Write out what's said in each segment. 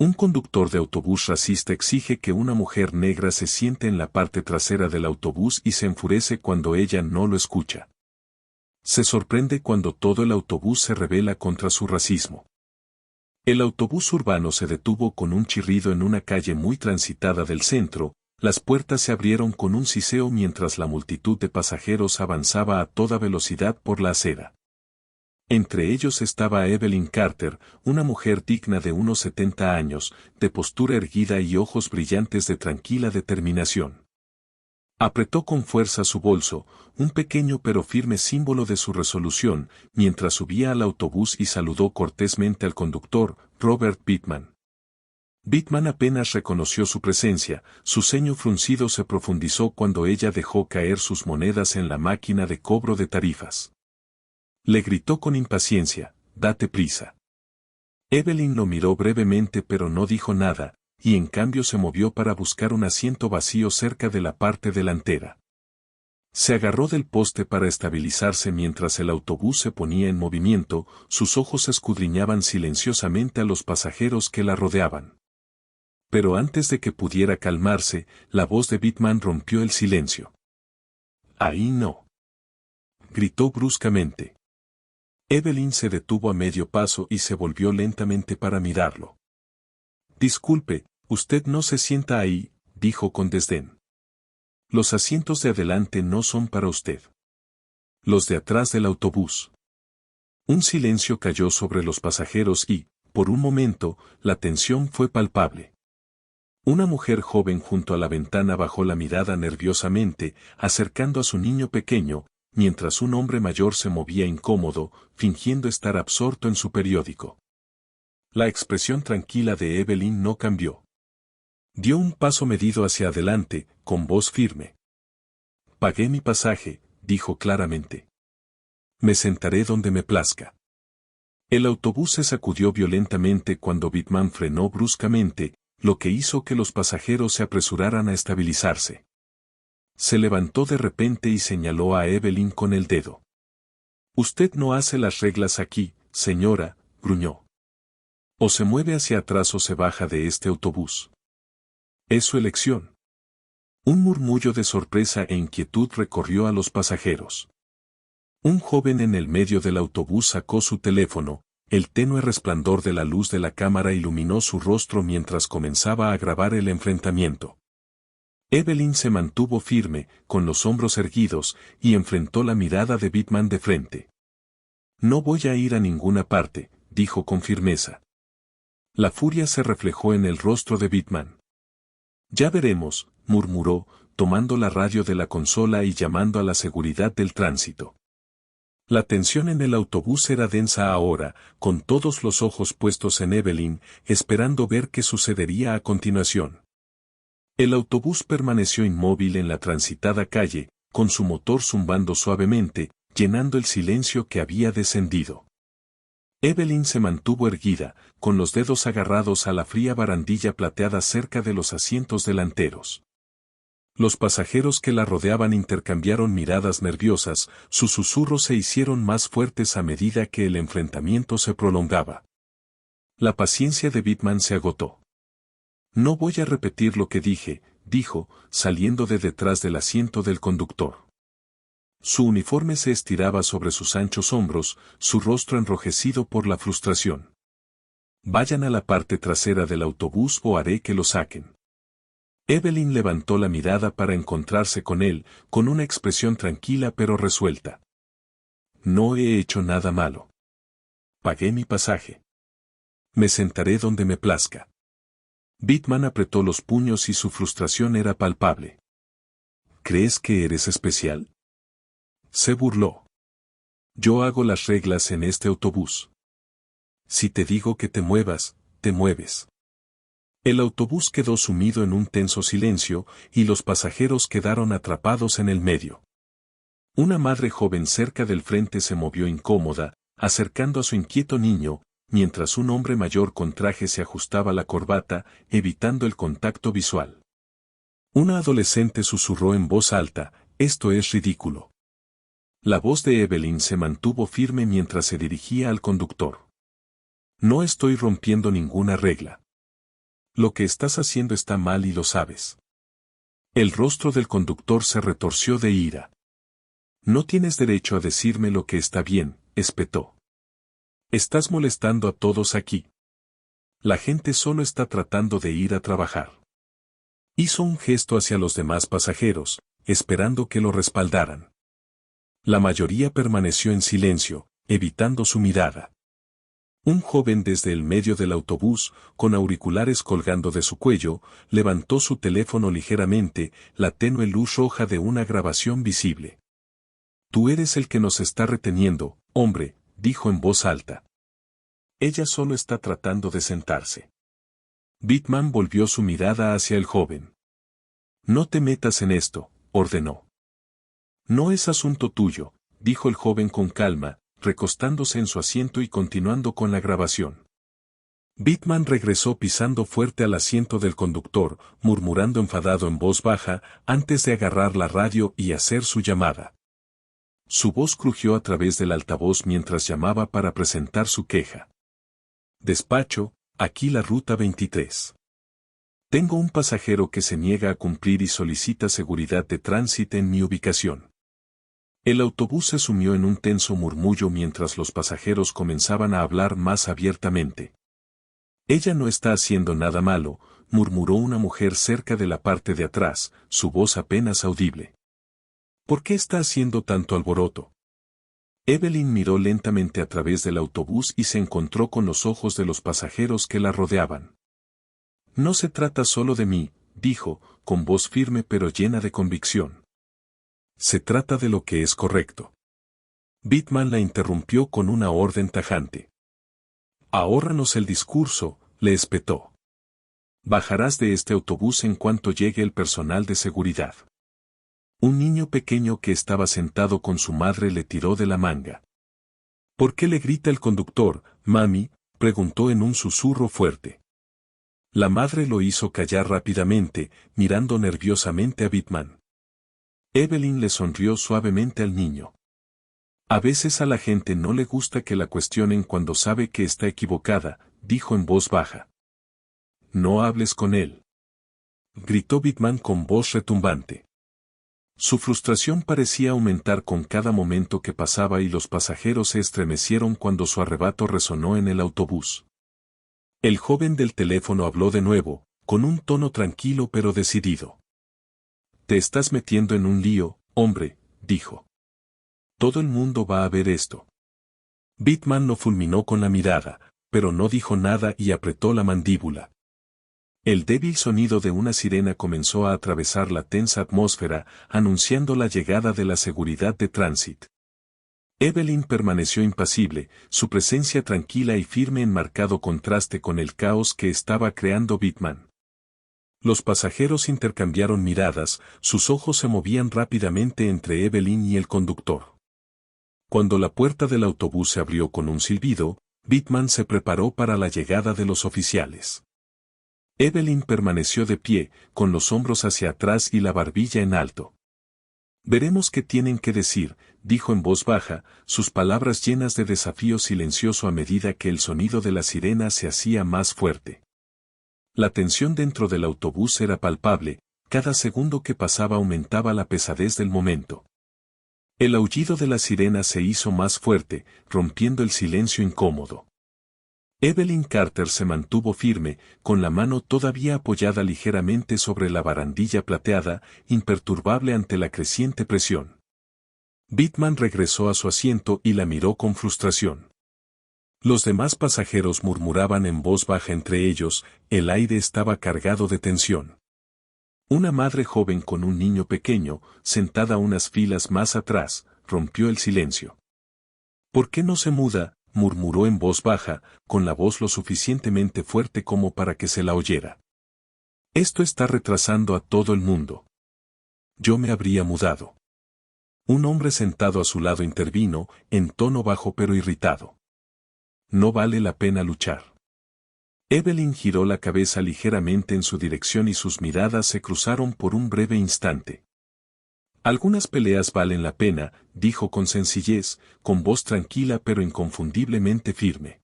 Un conductor de autobús racista exige que una mujer negra se siente en la parte trasera del autobús y se enfurece cuando ella no lo escucha. Se sorprende cuando todo el autobús se rebela contra su racismo. El autobús urbano se detuvo con un chirrido en una calle muy transitada del centro, las puertas se abrieron con un siseo mientras la multitud de pasajeros avanzaba a toda velocidad por la acera. Entre ellos estaba Evelyn Carter, una mujer digna de unos 70 años, de postura erguida y ojos brillantes de tranquila determinación. Apretó con fuerza su bolso, un pequeño pero firme símbolo de su resolución, mientras subía al autobús y saludó cortésmente al conductor, Robert Bittman. Bittman apenas reconoció su presencia, su ceño fruncido se profundizó cuando ella dejó caer sus monedas en la máquina de cobro de tarifas. Le gritó con impaciencia, «Date prisa». Evelyn lo miró brevemente pero no dijo nada, y en cambio se movió para buscar un asiento vacío cerca de la parte delantera. Se agarró del poste para estabilizarse mientras el autobús se ponía en movimiento, sus ojos escudriñaban silenciosamente a los pasajeros que la rodeaban. Pero antes de que pudiera calmarse, la voz de Bittman rompió el silencio. «Ahí no», gritó bruscamente. Evelyn se detuvo a medio paso y se volvió lentamente para mirarlo. «Disculpe, usted no se sienta ahí», dijo con desdén. «Los asientos de adelante no son para usted. Los de atrás del autobús». Un silencio cayó sobre los pasajeros y, por un momento, la tensión fue palpable. Una mujer joven junto a la ventana bajó la mirada nerviosamente, acercando a su niño pequeño, mientras un hombre mayor se movía incómodo, fingiendo estar absorto en su periódico. La expresión tranquila de Evelyn no cambió. Dio un paso medido hacia adelante, con voz firme. «Pagué mi pasaje», dijo claramente. «Me sentaré donde me plazca». El autobús se sacudió violentamente cuando Bittman frenó bruscamente, lo que hizo que los pasajeros se apresuraran a estabilizarse. Se levantó de repente y señaló a Evelyn con el dedo. «Usted no hace las reglas aquí, señora», gruñó. «O se mueve hacia atrás o se baja de este autobús. Es su elección». Un murmullo de sorpresa e inquietud recorrió a los pasajeros. Un joven en el medio del autobús sacó su teléfono, el tenue resplandor de la luz de la cámara iluminó su rostro mientras comenzaba a grabar el enfrentamiento. Evelyn se mantuvo firme, con los hombros erguidos, y enfrentó la mirada de Bittman de frente. «No voy a ir a ninguna parte», dijo con firmeza. La furia se reflejó en el rostro de Bittman. «Ya veremos», murmuró, tomando la radio de la consola y llamando a la seguridad del tránsito. La tensión en el autobús era densa ahora, con todos los ojos puestos en Evelyn, esperando ver qué sucedería a continuación. El autobús permaneció inmóvil en la transitada calle, con su motor zumbando suavemente, llenando el silencio que había descendido. Evelyn se mantuvo erguida, con los dedos agarrados a la fría barandilla plateada cerca de los asientos delanteros. Los pasajeros que la rodeaban intercambiaron miradas nerviosas, sus susurros se hicieron más fuertes a medida que el enfrentamiento se prolongaba. La paciencia de Bittman se agotó. «No voy a repetir lo que dije», dijo, saliendo de detrás del asiento del conductor. Su uniforme se estiraba sobre sus anchos hombros, su rostro enrojecido por la frustración. «Vayan a la parte trasera del autobús o haré que lo saquen». Evelyn levantó la mirada para encontrarse con él, con una expresión tranquila pero resuelta. «No he hecho nada malo. Pagué mi pasaje. Me sentaré donde me plazca». Bittman apretó los puños y su frustración era palpable. «¿Crees que eres especial?», se burló. «Yo hago las reglas en este autobús. Si te digo que te muevas, te mueves». El autobús quedó sumido en un tenso silencio, y los pasajeros quedaron atrapados en el medio. Una madre joven cerca del frente se movió incómoda, acercando a su inquieto niño, mientras un hombre mayor con traje se ajustaba la corbata, evitando el contacto visual. Una adolescente susurró en voz alta, «Esto es ridículo». La voz de Evelyn se mantuvo firme mientras se dirigía al conductor. «No estoy rompiendo ninguna regla. Lo que estás haciendo está mal y lo sabes. El rostro del conductor se retorció de ira. No tienes derecho a decirme lo que está bien, espetó. Estás molestando a todos aquí. La gente solo está tratando de ir a trabajar. Hizo un gesto hacia los demás pasajeros, esperando que lo respaldaran. La mayoría permaneció en silencio, evitando su mirada. Un joven desde el medio del autobús, con auriculares colgando de su cuello, levantó su teléfono ligeramente, la tenue luz roja de una grabación visible. Tú eres el que nos está reteniendo, hombre, dijo en voz alta. Ella solo está tratando de sentarse. Bitman volvió su mirada hacia el joven. No te metas en esto, ordenó. No es asunto tuyo, dijo el joven con calma, recostándose en su asiento y continuando con la grabación. Bitman regresó pisando fuerte al asiento del conductor, murmurando enfadado en voz baja, antes de agarrar la radio y hacer su llamada. Su voz crujió a través del altavoz mientras llamaba para presentar su queja. Despacho, aquí la ruta 23. Tengo un pasajero que se niega a cumplir y solicita seguridad de tránsito en mi ubicación. El autobús se sumió en un tenso murmullo mientras los pasajeros comenzaban a hablar más abiertamente. Ella no está haciendo nada malo, murmuró una mujer cerca de la parte de atrás, su voz apenas audible. ¿Por qué está haciendo tanto alboroto? Evelyn miró lentamente a través del autobús y se encontró con los ojos de los pasajeros que la rodeaban. No se trata solo de mí, dijo, con voz firme pero llena de convicción. Se trata de lo que es correcto. Bitman la interrumpió con una orden tajante. Ahórranos el discurso, le espetó. Bajarás de este autobús en cuanto llegue el personal de seguridad. Un niño pequeño que estaba sentado con su madre le tiró de la manga. ¿Por qué le grita el conductor, mami?, preguntó en un susurro fuerte. La madre lo hizo callar rápidamente, mirando nerviosamente a Bitman. Evelyn le sonrió suavemente al niño. A veces a la gente no le gusta que la cuestionen cuando sabe que está equivocada, dijo en voz baja. No hables con él, gritó Bitman con voz retumbante. Su frustración parecía aumentar con cada momento que pasaba y los pasajeros se estremecieron cuando su arrebato resonó en el autobús. El joven del teléfono habló de nuevo, con un tono tranquilo pero decidido. Te estás metiendo en un lío, hombre, dijo. Todo el mundo va a ver esto. Bitman lo fulminó con la mirada, pero no dijo nada y apretó la mandíbula. El débil sonido de una sirena comenzó a atravesar la tensa atmósfera, anunciando la llegada de la seguridad de tránsito. Evelyn permaneció impasible, su presencia tranquila y firme en marcado contraste con el caos que estaba creando Bitman. Los pasajeros intercambiaron miradas, sus ojos se movían rápidamente entre Evelyn y el conductor. Cuando la puerta del autobús se abrió con un silbido, Bitman se preparó para la llegada de los oficiales. Evelyn permaneció de pie, con los hombros hacia atrás y la barbilla en alto. Veremos qué tienen que decir, dijo en voz baja, sus palabras llenas de desafío silencioso a medida que el sonido de la sirena se hacía más fuerte. La tensión dentro del autobús era palpable, cada segundo que pasaba aumentaba la pesadez del momento. El aullido de la sirena se hizo más fuerte, rompiendo el silencio incómodo. Evelyn Carter se mantuvo firme, con la mano todavía apoyada ligeramente sobre la barandilla plateada, imperturbable ante la creciente presión. Bitman regresó a su asiento y la miró con frustración. Los demás pasajeros murmuraban en voz baja entre ellos, el aire estaba cargado de tensión. Una madre joven con un niño pequeño, sentada unas filas más atrás, rompió el silencio. ¿Por qué no se muda?, murmuró en voz baja, con la voz lo suficientemente fuerte como para que se la oyera. Esto está retrasando a todo el mundo. Yo me habría mudado. Un hombre sentado a su lado intervino, en tono bajo pero irritado. No vale la pena luchar. Evelyn giró la cabeza ligeramente en su dirección y sus miradas se cruzaron por un breve instante. Algunas peleas valen la pena, dijo con sencillez, con voz tranquila pero inconfundiblemente firme.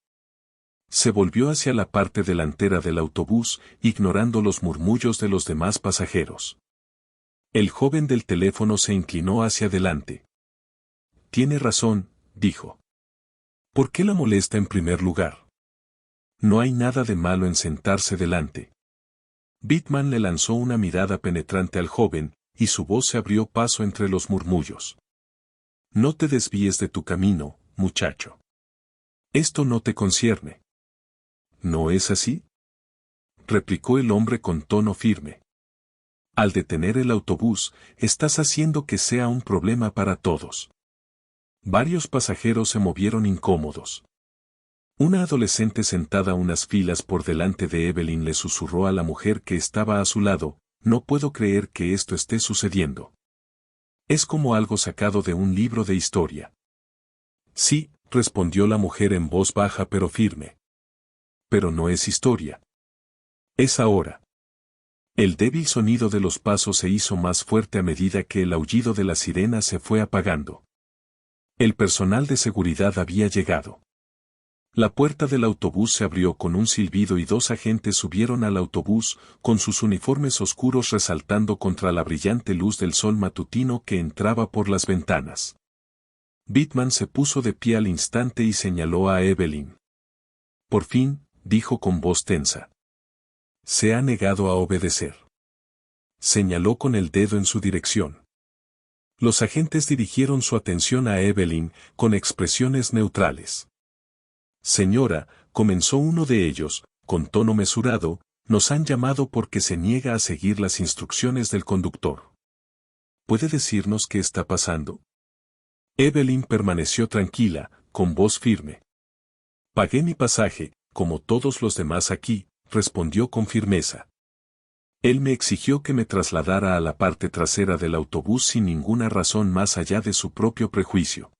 Se volvió hacia la parte delantera del autobús, ignorando los murmullos de los demás pasajeros. El joven del teléfono se inclinó hacia adelante. Tiene razón, dijo. ¿Por qué la molesta en primer lugar? No hay nada de malo en sentarse delante. Bitman le lanzó una mirada penetrante al joven, y su voz se abrió paso entre los murmullos. No te desvíes de tu camino, muchacho. Esto no te concierne. ¿No es así?, replicó el hombre con tono firme. Al detener el autobús, estás haciendo que sea un problema para todos. Varios pasajeros se movieron incómodos. Una adolescente sentada unas filas por delante de Evelyn le susurró a la mujer que estaba a su lado: no puedo creer que esto esté sucediendo. Es como algo sacado de un libro de historia. Sí, respondió la mujer en voz baja pero firme. Pero no es historia. Es ahora. El débil sonido de los pasos se hizo más fuerte a medida que el aullido de la sirena se fue apagando. El personal de seguridad había llegado. La puerta del autobús se abrió con un silbido y dos agentes subieron al autobús, con sus uniformes oscuros resaltando contra la brillante luz del sol matutino que entraba por las ventanas. Bitman se puso de pie al instante y señaló a Evelyn. Por fin, dijo con voz tensa. Se ha negado a obedecer. Señaló con el dedo en su dirección. Los agentes dirigieron su atención a Evelyn, con expresiones neutrales. Señora, comenzó uno de ellos, con tono mesurado, nos han llamado porque se niega a seguir las instrucciones del conductor. ¿Puede decirnos qué está pasando? Evelyn permaneció tranquila, con voz firme. Pagué mi pasaje, como todos los demás aquí, respondió con firmeza. Él me exigió que me trasladara a la parte trasera del autobús sin ninguna razón más allá de su propio prejuicio.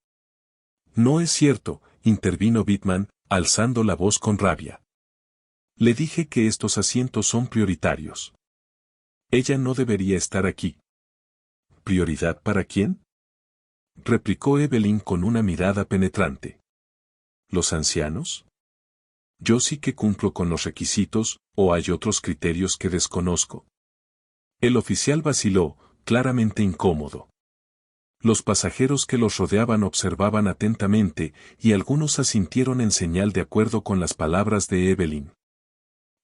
No es cierto, intervino Bitman, alzando la voz con rabia. Le dije que estos asientos son prioritarios. Ella no debería estar aquí. ¿Prioridad para quién?, replicó Evelyn con una mirada penetrante. ¿Los ancianos? Yo sí que cumplo con los requisitos, ¿o hay otros criterios que desconozco? El oficial vaciló, claramente incómodo. Los pasajeros que los rodeaban observaban atentamente, y algunos asintieron en señal de acuerdo con las palabras de Evelyn.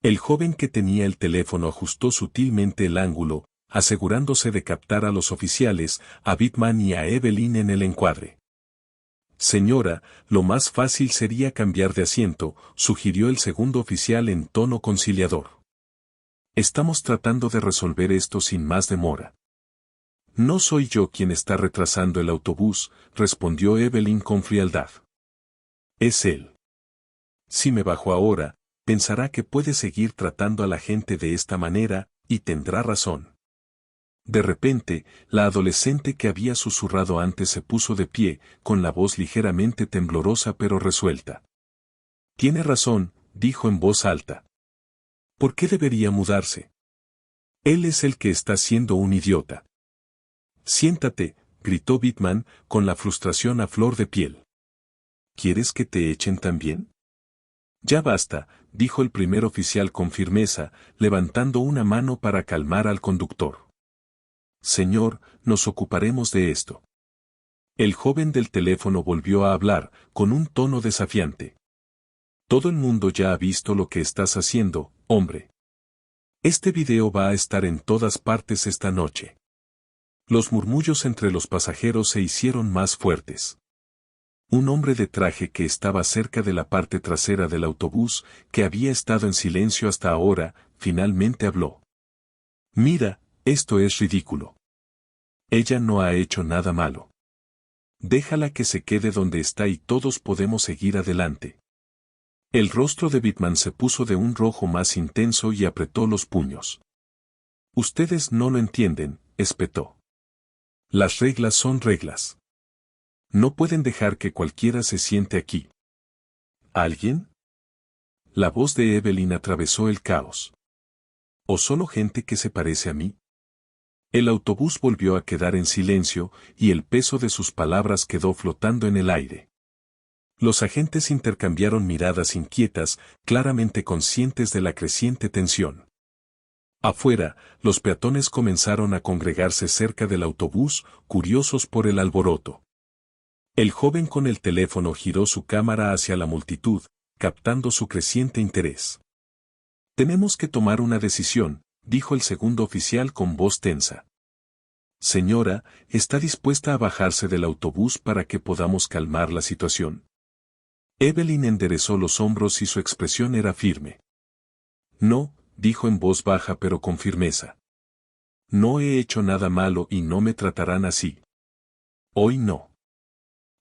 El joven que tenía el teléfono ajustó sutilmente el ángulo, asegurándose de captar a los oficiales, a Bitman y a Evelyn en el encuadre. Señora, lo más fácil sería cambiar de asiento, sugirió el segundo oficial en tono conciliador. Estamos tratando de resolver esto sin más demora. No soy yo quien está retrasando el autobús, respondió Evelyn con frialdad. Es él. Si me bajo ahora, pensará que puede seguir tratando a la gente de esta manera, y tendrá razón. De repente, la adolescente que había susurrado antes se puso de pie, con la voz ligeramente temblorosa pero resuelta. Tiene razón, dijo en voz alta. ¿Por qué debería mudarse? Él es el que está siendo un idiota. Siéntate, gritó Bitman, con la frustración a flor de piel. ¿Quieres que te echen también? Ya basta, dijo el primer oficial con firmeza, levantando una mano para calmar al conductor. Señor, nos ocuparemos de esto. El joven del teléfono volvió a hablar, con un tono desafiante. Todo el mundo ya ha visto lo que estás haciendo, hombre. Este video va a estar en todas partes esta noche. Los murmullos entre los pasajeros se hicieron más fuertes. Un hombre de traje que estaba cerca de la parte trasera del autobús, que había estado en silencio hasta ahora, finalmente habló. Mira, esto es ridículo. Ella no ha hecho nada malo. Déjala que se quede donde está y todos podemos seguir adelante. El rostro de Bitman se puso de un rojo más intenso y apretó los puños. Ustedes no lo entienden, espetó. Las reglas son reglas. No pueden dejar que cualquiera se siente aquí. ¿Alguien? La voz de Evelyn atravesó el caos. ¿O solo gente que se parece a mí? El autobús volvió a quedar en silencio, y el peso de sus palabras quedó flotando en el aire. Los agentes intercambiaron miradas inquietas, claramente conscientes de la creciente tensión. Afuera, los peatones comenzaron a congregarse cerca del autobús, curiosos por el alboroto. El joven con el teléfono giró su cámara hacia la multitud, captando su creciente interés. «Tenemos que tomar una decisión», dijo el segundo oficial con voz tensa. «Señora, ¿está dispuesta a bajarse del autobús para que podamos calmar la situación?» Evelyn enderezó los hombros y su expresión era firme. «No», dijo en voz baja pero con firmeza. «No he hecho nada malo y no me tratarán así. Hoy no».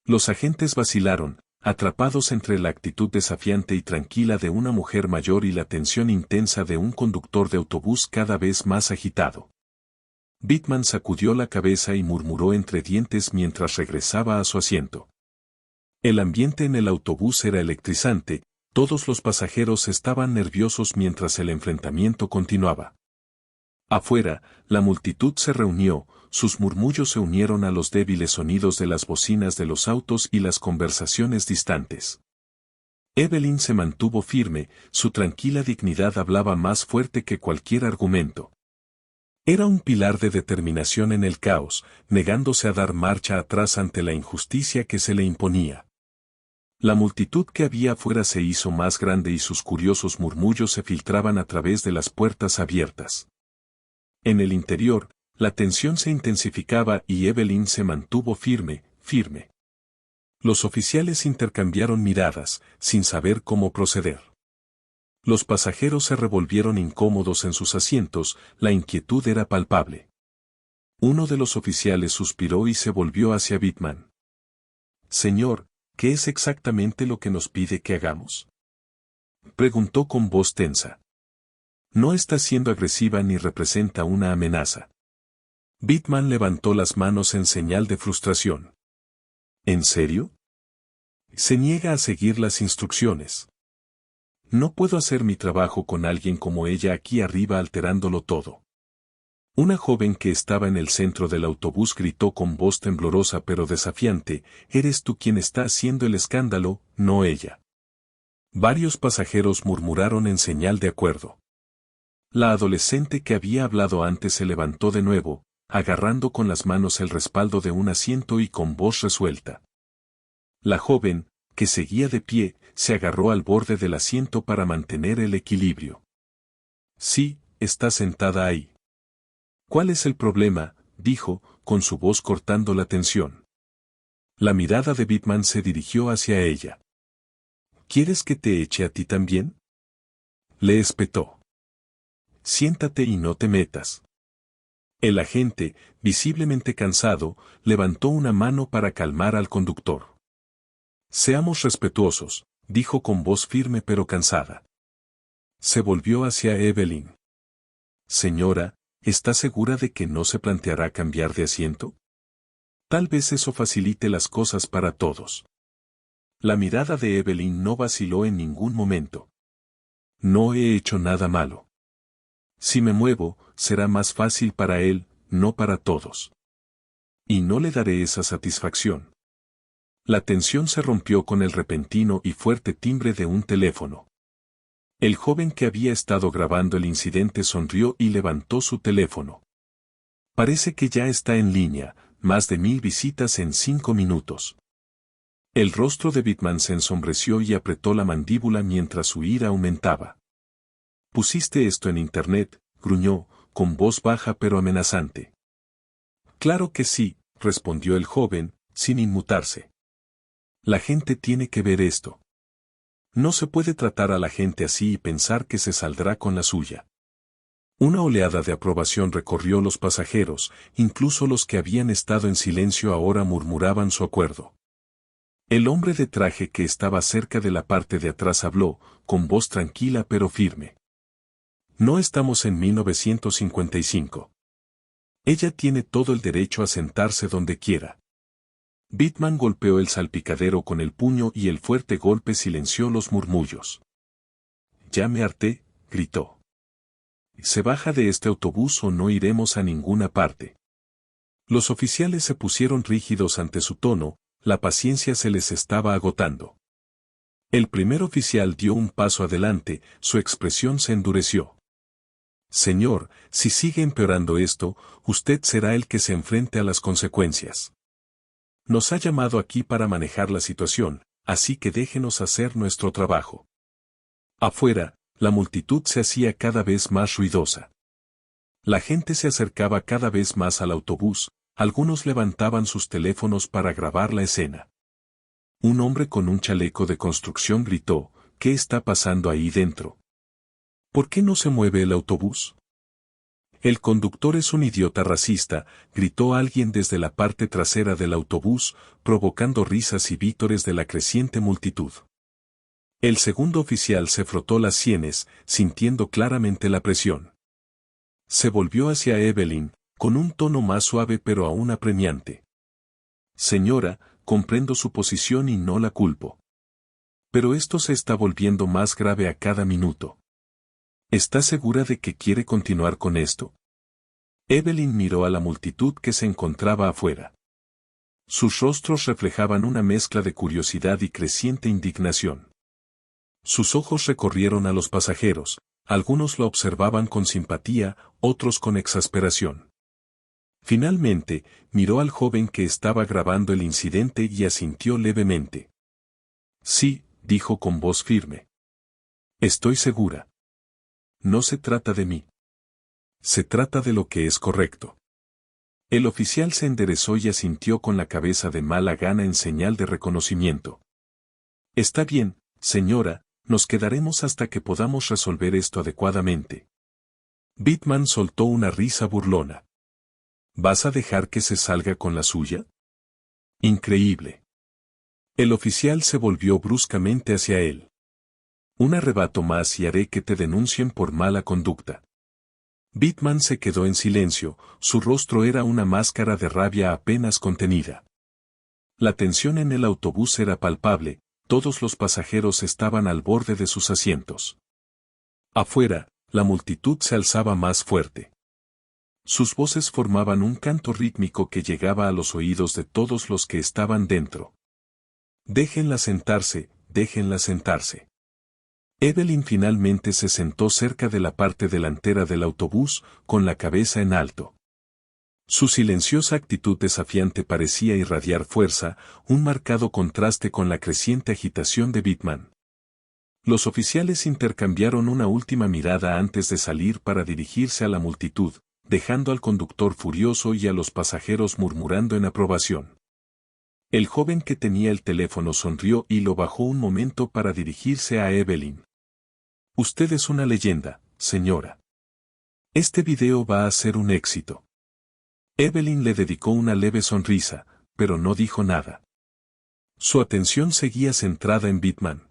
Los agentes vacilaron, atrapados entre la actitud desafiante y tranquila de una mujer mayor y la tensión intensa de un conductor de autobús cada vez más agitado. Bittman sacudió la cabeza y murmuró entre dientes mientras regresaba a su asiento. El ambiente en el autobús era electrizante, todos los pasajeros estaban nerviosos mientras el enfrentamiento continuaba. Afuera, la multitud se reunió, sus murmullos se unieron a los débiles sonidos de las bocinas de los autos y las conversaciones distantes. Evelyn se mantuvo firme, su tranquila dignidad hablaba más fuerte que cualquier argumento. Era un pilar de determinación en el caos, negándose a dar marcha atrás ante la injusticia que se le imponía. La multitud que había afuera se hizo más grande y sus curiosos murmullos se filtraban a través de las puertas abiertas. En el interior, la tensión se intensificaba y Evelyn se mantuvo firme. Los oficiales intercambiaron miradas, sin saber cómo proceder. Los pasajeros se revolvieron incómodos en sus asientos, la inquietud era palpable. Uno de los oficiales suspiró y se volvió hacia Bittman. «Señor, ¿qué es exactamente lo que nos pide que hagamos?», preguntó con voz tensa. «No está siendo agresiva ni representa una amenaza». Bittman levantó las manos en señal de frustración. «¿En serio? Se niega a seguir las instrucciones. No puedo hacer mi trabajo con alguien como ella aquí arriba alterándolo todo». Una joven que estaba en el centro del autobús gritó con voz temblorosa pero desafiante: «Eres tú quien está haciendo el escándalo, no ella». Varios pasajeros murmuraron en señal de acuerdo. La adolescente que había hablado antes se levantó de nuevo, agarrando con las manos el respaldo de un asiento y con voz resuelta. La joven, que seguía de pie, se agarró al borde del asiento para mantener el equilibrio. «Sí, está sentada ahí». «¿Cuál es el problema?», dijo, con su voz cortando la tensión. La mirada de Bittman se dirigió hacia ella. «¿Quieres que te eche a ti también?», le espetó. «Siéntate y no te metas». El agente, visiblemente cansado, levantó una mano para calmar al conductor. «Seamos respetuosos», dijo con voz firme pero cansada. Se volvió hacia Evelyn. «Señora, ¿está segura de que no se planteará cambiar de asiento? Tal vez eso facilite las cosas para todos». La mirada de Evelyn no vaciló en ningún momento. «No he hecho nada malo. Si me muevo, será más fácil para él, no para todos. Y no le daré esa satisfacción». La tensión se rompió con el repentino y fuerte timbre de un teléfono. El joven que había estado grabando el incidente sonrió y levantó su teléfono. «Parece que ya está en línea, más de 1000 visitas en 5 minutos». El rostro de Bittman se ensombreció y apretó la mandíbula mientras su ira aumentaba. «¿Pusiste esto en internet?», gruñó, con voz baja pero amenazante. «Claro que sí», respondió el joven, sin inmutarse. «La gente tiene que ver esto. No se puede tratar a la gente así y pensar que se saldrá con la suya». Una oleada de aprobación recorrió los pasajeros, incluso los que habían estado en silencio ahora murmuraban su acuerdo. El hombre de traje que estaba cerca de la parte de atrás habló, con voz tranquila pero firme. «No estamos en 1955. Ella tiene todo el derecho a sentarse donde quiera». Bittman golpeó el salpicadero con el puño y el fuerte golpe silenció los murmullos. «Ya me harté», gritó. «Se baja de este autobús o no iremos a ninguna parte». Los oficiales se pusieron rígidos ante su tono, la paciencia se les estaba agotando. El primer oficial dio un paso adelante, su expresión se endureció. Señor, si sigue empeorando esto, usted será el que se enfrente a las consecuencias. Nos ha llamado aquí para manejar la situación, así que déjenos hacer nuestro trabajo. Afuera, la multitud se hacía cada vez más ruidosa. La gente se acercaba cada vez más al autobús, algunos levantaban sus teléfonos para grabar la escena. Un hombre con un chaleco de construcción gritó, ¿qué está pasando ahí dentro? ¿Por qué no se mueve el autobús? El conductor es un idiota racista, gritó alguien desde la parte trasera del autobús, provocando risas y vítores de la creciente multitud. El segundo oficial se frotó las sienes, sintiendo claramente la presión. Se volvió hacia Evelyn, con un tono más suave pero aún apremiante. Señora, comprendo su posición y no la culpo. Pero esto se está volviendo más grave a cada minuto. ¿Está segura de que quiere continuar con esto? Evelyn miró a la multitud que se encontraba afuera. Sus rostros reflejaban una mezcla de curiosidad y creciente indignación. Sus ojos recorrieron a los pasajeros, algunos la observaban con simpatía, otros con exasperación. Finalmente, miró al joven que estaba grabando el incidente y asintió levemente. Sí, dijo con voz firme. Estoy segura. No se trata de mí. Se trata de lo que es correcto. El oficial se enderezó y asintió con la cabeza de mala gana en señal de reconocimiento. Está bien, señora, nos quedaremos hasta que podamos resolver esto adecuadamente. Bittman soltó una risa burlona. ¿Vas a dejar que se salga con la suya? Increíble. El oficial se volvió bruscamente hacia él. Un arrebato más y haré que te denuncien por mala conducta. Bittman se quedó en silencio, su rostro era una máscara de rabia apenas contenida. La tensión en el autobús era palpable, todos los pasajeros estaban al borde de sus asientos. Afuera, la multitud se alzaba más fuerte. Sus voces formaban un canto rítmico que llegaba a los oídos de todos los que estaban dentro. Déjenla sentarse, déjenla sentarse. Evelyn finalmente se sentó cerca de la parte delantera del autobús, con la cabeza en alto. Su silenciosa actitud desafiante parecía irradiar fuerza, un marcado contraste con la creciente agitación de Bittman. Los oficiales intercambiaron una última mirada antes de salir para dirigirse a la multitud, dejando al conductor furioso y a los pasajeros murmurando en aprobación. El joven que tenía el teléfono sonrió y lo bajó un momento para dirigirse a Evelyn. Usted es una leyenda, señora. Este video va a ser un éxito. Evelyn le dedicó una leve sonrisa, pero no dijo nada. Su atención seguía centrada en Bittman.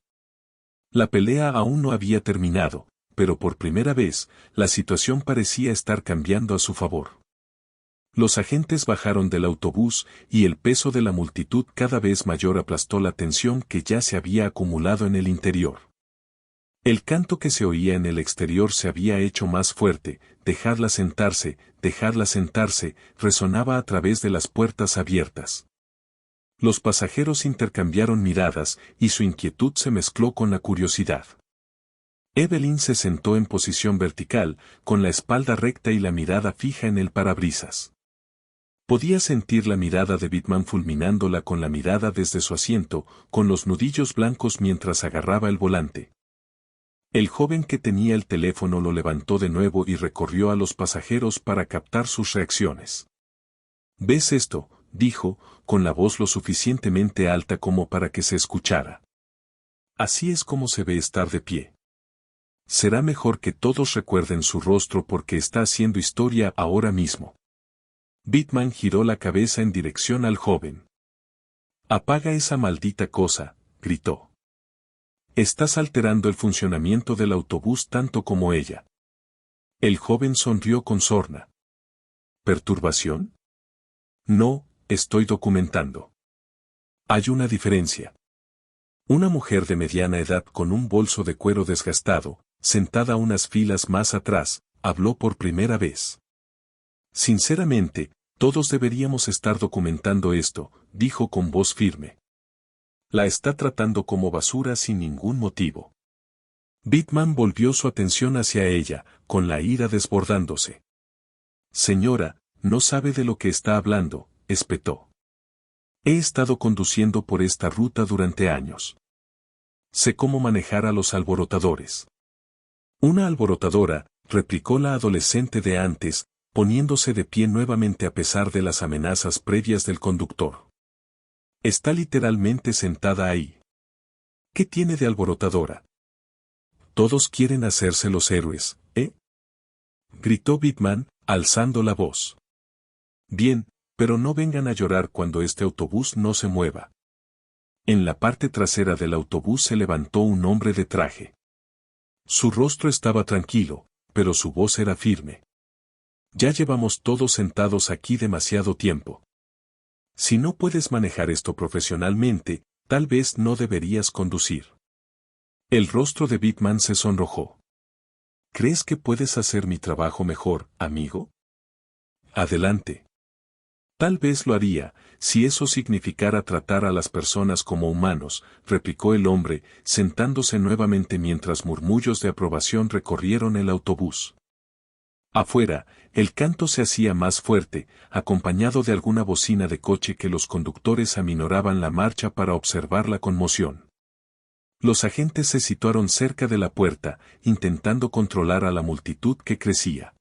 La pelea aún no había terminado, pero por primera vez, la situación parecía estar cambiando a su favor. Los agentes bajaron del autobús y el peso de la multitud cada vez mayor aplastó la tensión que ya se había acumulado en el interior. El canto que se oía en el exterior se había hecho más fuerte, dejarla sentarse, resonaba a través de las puertas abiertas. Los pasajeros intercambiaron miradas y su inquietud se mezcló con la curiosidad. Evelyn se sentó en posición vertical, con la espalda recta y la mirada fija en el parabrisas. Podía sentir la mirada de Bittman fulminándola con la mirada desde su asiento, con los nudillos blancos mientras agarraba el volante. El joven que tenía el teléfono lo levantó de nuevo y recorrió a los pasajeros para captar sus reacciones. ¿Ves esto?, dijo, con la voz lo suficientemente alta como para que se escuchara. Así es como se ve estar de pie. Será mejor que todos recuerden su rostro porque está haciendo historia ahora mismo. Bittman giró la cabeza en dirección al joven. «Apaga esa maldita cosa», gritó. «Estás alterando el funcionamiento del autobús tanto como ella». El joven sonrió con sorna. ¿Perturbación? No, estoy documentando. Hay una diferencia. Una mujer de mediana edad con un bolso de cuero desgastado, sentada unas filas más atrás, habló por primera vez. Sinceramente, todos deberíamos estar documentando esto, dijo con voz firme. La está tratando como basura sin ningún motivo. Bitman volvió su atención hacia ella, con la ira desbordándose. Señora, no sabe de lo que está hablando, espetó. He estado conduciendo por esta ruta durante años. Sé cómo manejar a los alborotadores. Una alborotadora, replicó la adolescente de antes, poniéndose de pie nuevamente a pesar de las amenazas previas del conductor. Está literalmente sentada ahí. ¿Qué tiene de alborotadora? Todos quieren hacerse los héroes, ¿eh? Gritó Bitman, alzando la voz. Bien, pero no vengan a llorar cuando este autobús no se mueva. En la parte trasera del autobús se levantó un hombre de traje. Su rostro estaba tranquilo, pero su voz era firme. Ya llevamos todos sentados aquí demasiado tiempo. Si no puedes manejar esto profesionalmente, tal vez no deberías conducir. El rostro de Bitman se sonrojó. ¿Crees que puedes hacer mi trabajo mejor, amigo? Adelante. Tal vez lo haría, si eso significara tratar a las personas como humanos, replicó el hombre, sentándose nuevamente mientras murmullos de aprobación recorrieron el autobús. Afuera, el canto se hacía más fuerte, acompañado de alguna bocina de coche que los conductores aminoraban la marcha para observar la conmoción. Los agentes se situaron cerca de la puerta, intentando controlar a la multitud que crecía.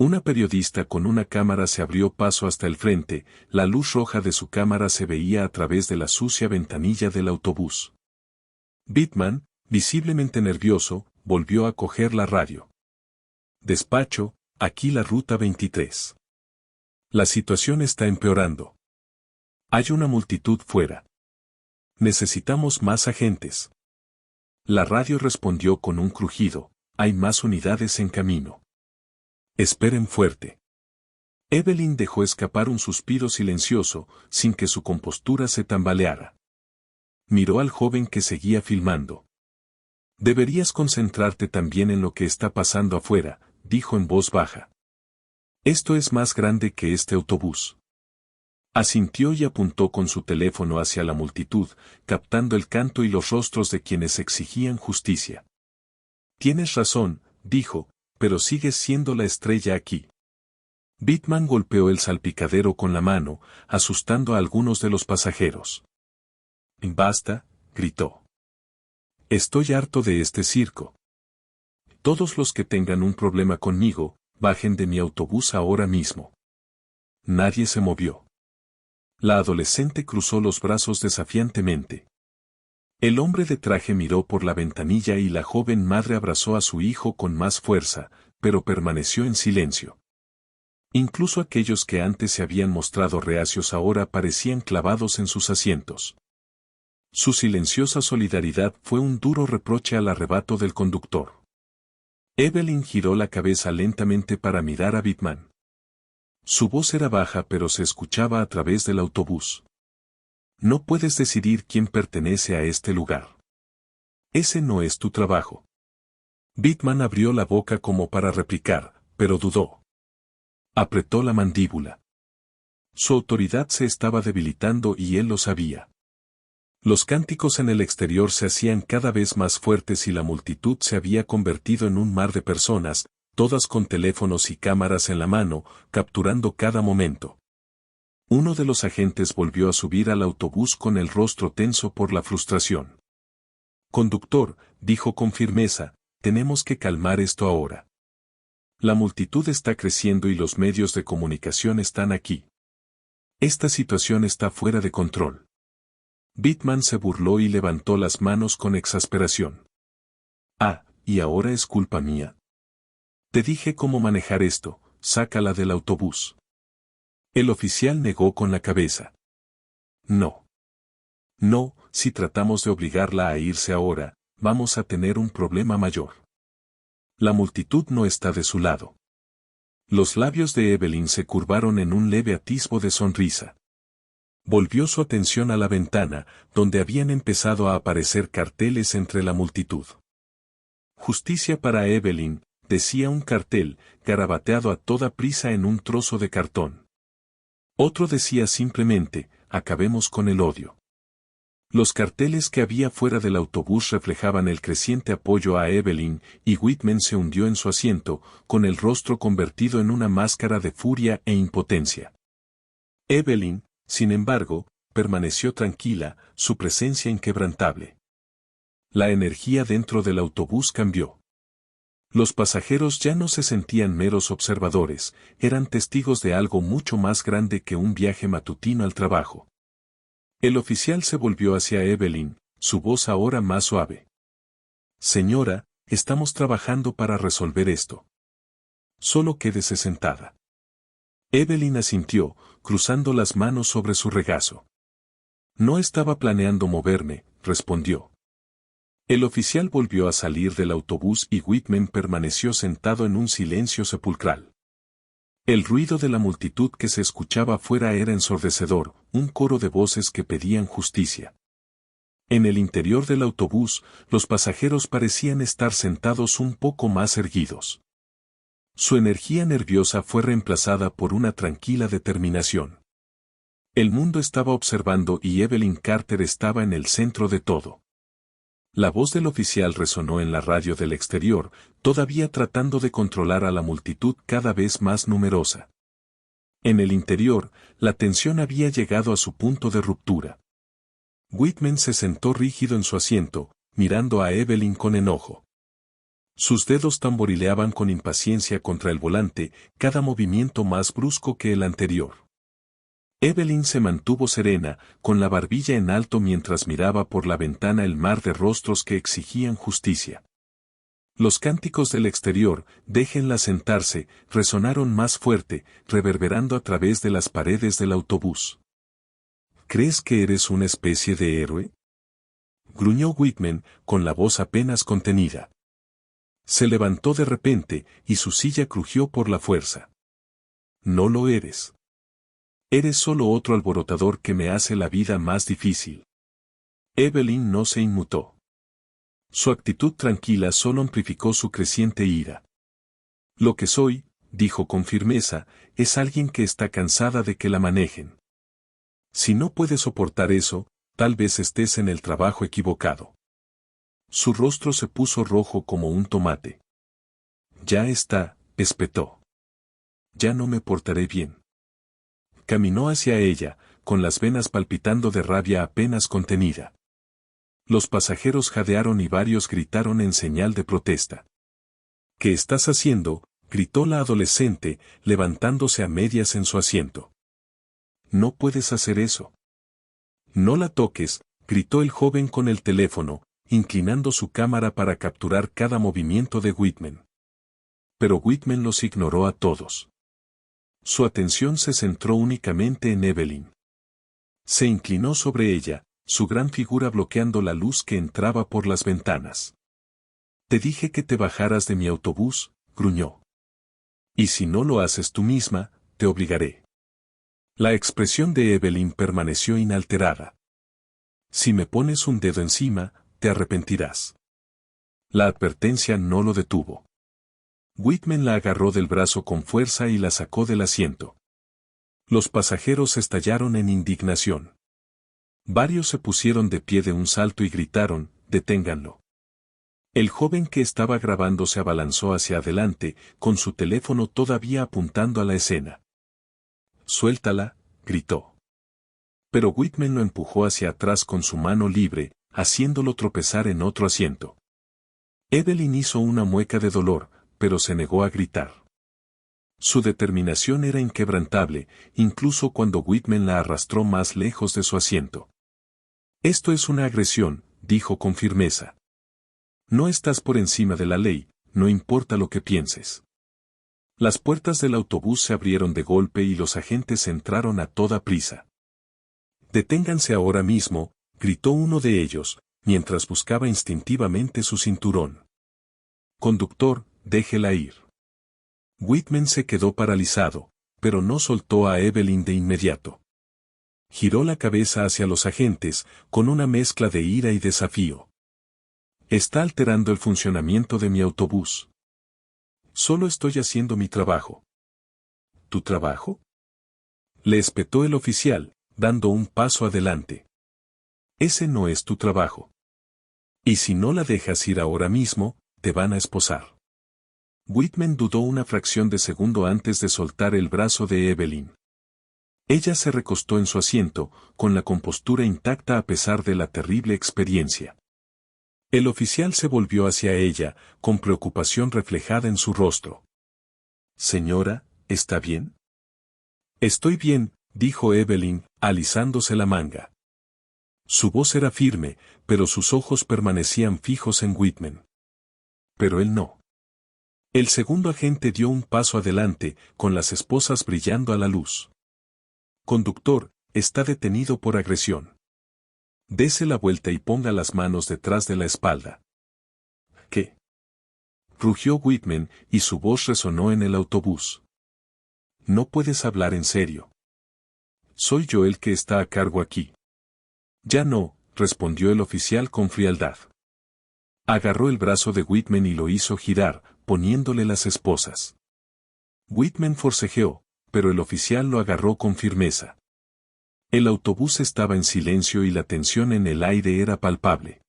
Una periodista con una cámara se abrió paso hasta el frente, la luz roja de su cámara se veía a través de la sucia ventanilla del autobús. Bitman, visiblemente nervioso, volvió a coger la radio. Despacho, aquí la ruta 23. La situación está empeorando. Hay una multitud fuera. Necesitamos más agentes. La radio respondió con un crujido, hay más unidades en camino. Esperen fuerte. Evelyn dejó escapar un suspiro silencioso, sin que su compostura se tambaleara. Miró al joven que seguía filmando. Deberías concentrarte también en lo que está pasando afuera, dijo en voz baja. Esto es más grande que este autobús. Asintió y apuntó con su teléfono hacia la multitud, captando el canto y los rostros de quienes exigían justicia. Tienes razón, dijo, pero sigues siendo la estrella aquí. Bitman golpeó el salpicadero con la mano, asustando a algunos de los pasajeros. Basta, gritó. Estoy harto de este circo. Todos los que tengan un problema conmigo, bajen de mi autobús ahora mismo. Nadie se movió. La adolescente cruzó los brazos desafiantemente. El hombre de traje miró por la ventanilla y la joven madre abrazó a su hijo con más fuerza, pero permaneció en silencio. Incluso aquellos que antes se habían mostrado reacios ahora parecían clavados en sus asientos. Su silenciosa solidaridad fue un duro reproche al arrebato del conductor. Evelyn giró la cabeza lentamente para mirar a Bitman. Su voz era baja pero se escuchaba a través del autobús. No puedes decidir quién pertenece a este lugar. Ese no es tu trabajo. Bitman abrió la boca como para replicar, pero dudó. Apretó la mandíbula. Su autoridad se estaba debilitando y él lo sabía. Los cánticos en el exterior se hacían cada vez más fuertes y la multitud se había convertido en un mar de personas, todas con teléfonos y cámaras en la mano, capturando cada momento. Uno de los agentes volvió a subir al autobús con el rostro tenso por la frustración. Conductor, dijo con firmeza, tenemos que calmar esto ahora. La multitud está creciendo y los medios de comunicación están aquí. Esta situación está fuera de control. Bitman se burló y levantó las manos con exasperación. Ah, ¿y ahora es culpa mía? Te dije cómo manejar esto, sácala del autobús. El oficial negó con la cabeza. No. No, si tratamos de obligarla a irse ahora, vamos a tener un problema mayor. La multitud no está de su lado. Los labios de Evelyn se curvaron en un leve atisbo de sonrisa. Volvió su atención a la ventana, donde habían empezado a aparecer carteles entre la multitud. Justicia para Evelyn, decía un cartel, garabateado a toda prisa en un trozo de cartón. Otro decía simplemente, acabemos con el odio. Los carteles que había fuera del autobús reflejaban el creciente apoyo a Evelyn, y Whitman se hundió en su asiento, con el rostro convertido en una máscara de furia e impotencia. Evelyn, sin embargo, permaneció tranquila, su presencia inquebrantable. La energía dentro del autobús cambió. Los pasajeros ya no se sentían meros observadores, eran testigos de algo mucho más grande que un viaje matutino al trabajo. El oficial se volvió hacia Evelyn, su voz ahora más suave. Señora, estamos trabajando para resolver esto. Solo quédese sentada. Evelyn asintió, cruzando las manos sobre su regazo. No estaba planeando moverme, respondió. El oficial volvió a salir del autobús y Whitman permaneció sentado en un silencio sepulcral. El ruido de la multitud que se escuchaba afuera era ensordecedor, un coro de voces que pedían justicia. En el interior del autobús, los pasajeros parecían estar sentados un poco más erguidos. Su energía nerviosa fue reemplazada por una tranquila determinación. El mundo estaba observando y Evelyn Carter estaba en el centro de todo. La voz del oficial resonó en la radio del exterior, todavía tratando de controlar a la multitud cada vez más numerosa. En el interior, la tensión había llegado a su punto de ruptura. Whitman se sentó rígido en su asiento, mirando a Evelyn con enojo. Sus dedos tamborileaban con impaciencia contra el volante, cada movimiento más brusco que el anterior. Evelyn se mantuvo serena, con la barbilla en alto mientras miraba por la ventana el mar de rostros que exigían justicia. Los cánticos del exterior, déjenla sentarse, resonaron más fuerte, reverberando a través de las paredes del autobús. ¿Crees que eres una especie de héroe?, gruñó Whitman, con la voz apenas contenida. Se levantó de repente, y su silla crujió por la fuerza. No lo eres. Eres solo otro alborotador que me hace la vida más difícil. Evelyn no se inmutó. Su actitud tranquila solo amplificó su creciente ira. Lo que soy, dijo con firmeza, es alguien que está cansada de que la manejen. Si no puedes soportar eso, tal vez estés en el trabajo equivocado. Su rostro se puso rojo como un tomate. Ya está, espetó. Ya no me portaré bien. Caminó hacia ella, con las venas palpitando de rabia apenas contenida. Los pasajeros jadearon y varios gritaron en señal de protesta. ¿Qué estás haciendo?, gritó la adolescente, levantándose a medias en su asiento. No puedes hacer eso. No la toques, gritó el joven con el teléfono, inclinando su cámara para capturar cada movimiento de Whitman. Pero Whitman los ignoró a todos. Su atención se centró únicamente en Evelyn. Se inclinó sobre ella, su gran figura bloqueando la luz que entraba por las ventanas. Te dije que te bajaras de mi autobús, gruñó. Y si no lo haces tú misma, te obligaré. La expresión de Evelyn permaneció inalterada. Si me pones un dedo encima, te arrepentirás. La advertencia no lo detuvo. Whitman la agarró del brazo con fuerza y la sacó del asiento. Los pasajeros estallaron en indignación. Varios se pusieron de pie de un salto y gritaron, «Deténganlo». El joven que estaba grabando se abalanzó hacia adelante, con su teléfono todavía apuntando a la escena. «Suéltala», gritó. Pero Whitman lo empujó hacia atrás con su mano libre, haciéndolo tropezar en otro asiento. Evelyn hizo una mueca de dolor, pero se negó a gritar. Su determinación era inquebrantable, incluso cuando Whitman la arrastró más lejos de su asiento. Esto es una agresión, dijo con firmeza. No estás por encima de la ley, no importa lo que pienses. Las puertas del autobús se abrieron de golpe y los agentes entraron a toda prisa. Deténganse ahora mismo, gritó uno de ellos, mientras buscaba instintivamente su cinturón. Conductor, déjela ir. Whitman se quedó paralizado, pero no soltó a Evelyn de inmediato. Giró la cabeza hacia los agentes, con una mezcla de ira y desafío. Está alterando el funcionamiento de mi autobús. Solo estoy haciendo mi trabajo. ¿Tu trabajo?, le espetó el oficial, dando un paso adelante. Ese no es tu trabajo. Y si no la dejas ir ahora mismo, te van a esposar. Whitman dudó una fracción de segundo antes de soltar el brazo de Evelyn. Ella se recostó en su asiento, con la compostura intacta a pesar de la terrible experiencia. El oficial se volvió hacia ella, con preocupación reflejada en su rostro. Señora, ¿está bien? Estoy bien, dijo Evelyn, alisándose la manga. Su voz era firme, pero sus ojos permanecían fijos en Whitman. Pero él no. El segundo agente dio un paso adelante, con las esposas brillando a la luz. Conductor, está detenido por agresión. Dese la vuelta y ponga las manos detrás de la espalda. ¿Qué? Rugió Whitman, y su voz resonó en el autobús. No puedes hablar en serio. Soy yo el que está a cargo aquí. Ya no, respondió el oficial con frialdad. Agarró el brazo de Whitman y lo hizo girar, poniéndole las esposas. Whitman forcejeó, pero el oficial lo agarró con firmeza. El autobús estaba en silencio y la tensión en el aire era palpable.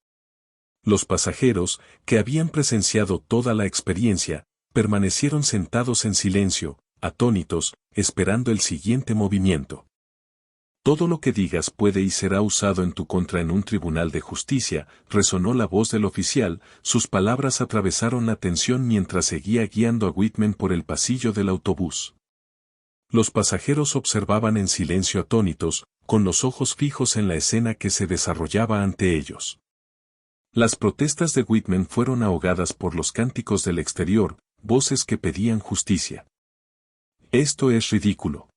Los pasajeros, que habían presenciado toda la experiencia, permanecieron sentados en silencio, atónitos, esperando el siguiente movimiento. Todo lo que digas puede y será usado en tu contra en un tribunal de justicia, resonó la voz del oficial, sus palabras atravesaron la tensión mientras seguía guiando a Whitman por el pasillo del autobús. Los pasajeros observaban en silencio atónitos, con los ojos fijos en la escena que se desarrollaba ante ellos. Las protestas de Whitman fueron ahogadas por los cánticos del exterior, voces que pedían justicia. Esto es ridículo,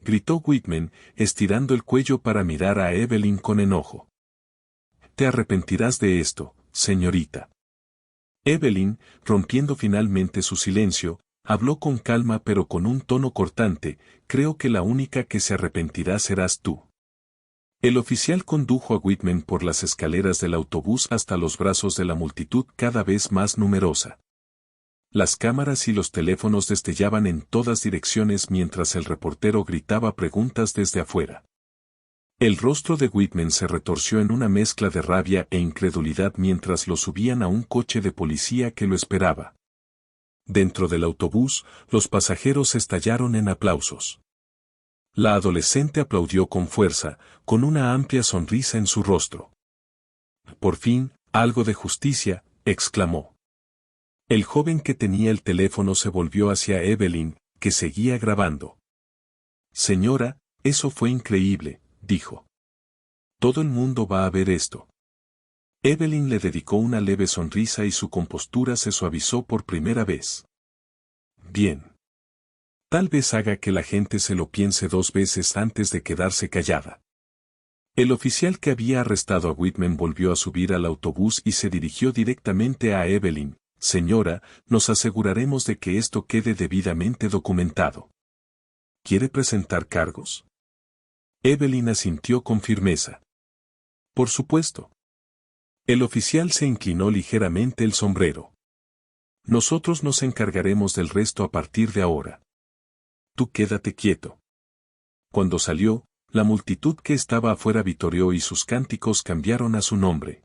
gritó Whitman, estirando el cuello para mirar a Evelyn con enojo. Te arrepentirás de esto, señorita. Evelyn, rompiendo finalmente su silencio, habló con calma pero con un tono cortante, creo que la única que se arrepentirá serás tú. El oficial condujo a Whitman por las escaleras del autobús hasta los brazos de la multitud cada vez más numerosa. Las cámaras y los teléfonos destellaban en todas direcciones mientras el reportero gritaba preguntas desde afuera. El rostro de Whitman se retorció en una mezcla de rabia e incredulidad mientras lo subían a un coche de policía que lo esperaba. Dentro del autobús, los pasajeros estallaron en aplausos. La adolescente aplaudió con fuerza, con una amplia sonrisa en su rostro. Por fin, algo de justicia, exclamó. El joven que tenía el teléfono se volvió hacia Evelyn, que seguía grabando. Señora, eso fue increíble, dijo. Todo el mundo va a ver esto. Evelyn le dedicó una leve sonrisa y su compostura se suavizó por primera vez. Bien. Tal vez haga que la gente se lo piense dos veces antes de quedarse callada. El oficial que había arrestado a Whitman volvió a subir al autobús y se dirigió directamente a Evelyn. Señora, nos aseguraremos de que esto quede debidamente documentado. ¿Quiere presentar cargos? Evelyn asintió con firmeza. Por supuesto. El oficial se inclinó ligeramente el sombrero. Nosotros nos encargaremos del resto a partir de ahora. Tú quédate quieto. Cuando salió, la multitud que estaba afuera vitoreó y sus cánticos cambiaron a su nombre.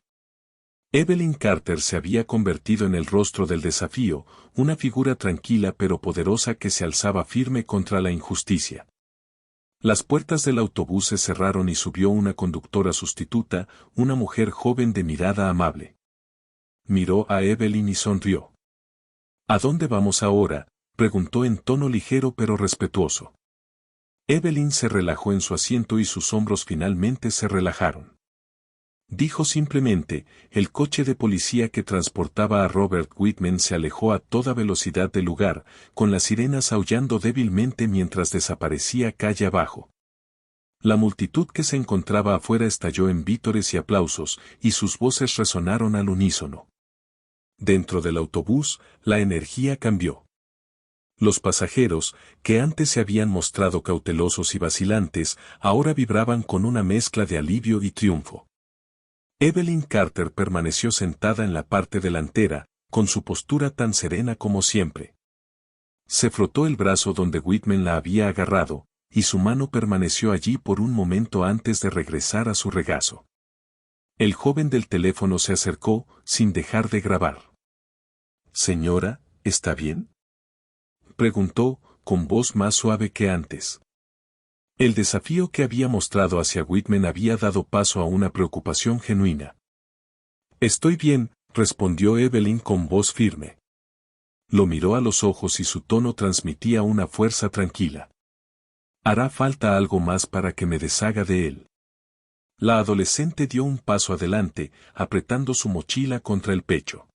Evelyn Carter se había convertido en el rostro del desafío, una figura tranquila pero poderosa que se alzaba firme contra la injusticia. Las puertas del autobús se cerraron y subió una conductora sustituta, una mujer joven de mirada amable. Miró a Evelyn y sonrió. ¿A dónde vamos ahora?, preguntó en tono ligero pero respetuoso. Evelyn se relajó en su asiento y sus hombros finalmente se relajaron. Dijo simplemente, el coche de policía que transportaba a Robert Whitman se alejó a toda velocidad del lugar, con las sirenas aullando débilmente mientras desaparecía calle abajo. La multitud que se encontraba afuera estalló en vítores y aplausos, y sus voces resonaron al unísono. Dentro del autobús, la energía cambió. Los pasajeros, que antes se habían mostrado cautelosos y vacilantes, ahora vibraban con una mezcla de alivio y triunfo. Evelyn Carter permaneció sentada en la parte delantera, con su postura tan serena como siempre. Se frotó el brazo donde Whitman la había agarrado, y su mano permaneció allí por un momento antes de regresar a su regazo. El joven del teléfono se acercó, sin dejar de grabar. Señora, ¿está bien? Preguntó, con voz más suave que antes. El desafío que había mostrado hacia Whitman había dado paso a una preocupación genuina. Estoy bien, respondió Evelyn con voz firme. Lo miró a los ojos y su tono transmitía una fuerza tranquila. Hará falta algo más para que me deshaga de él. La adolescente dio un paso adelante, apretando su mochila contra el pecho.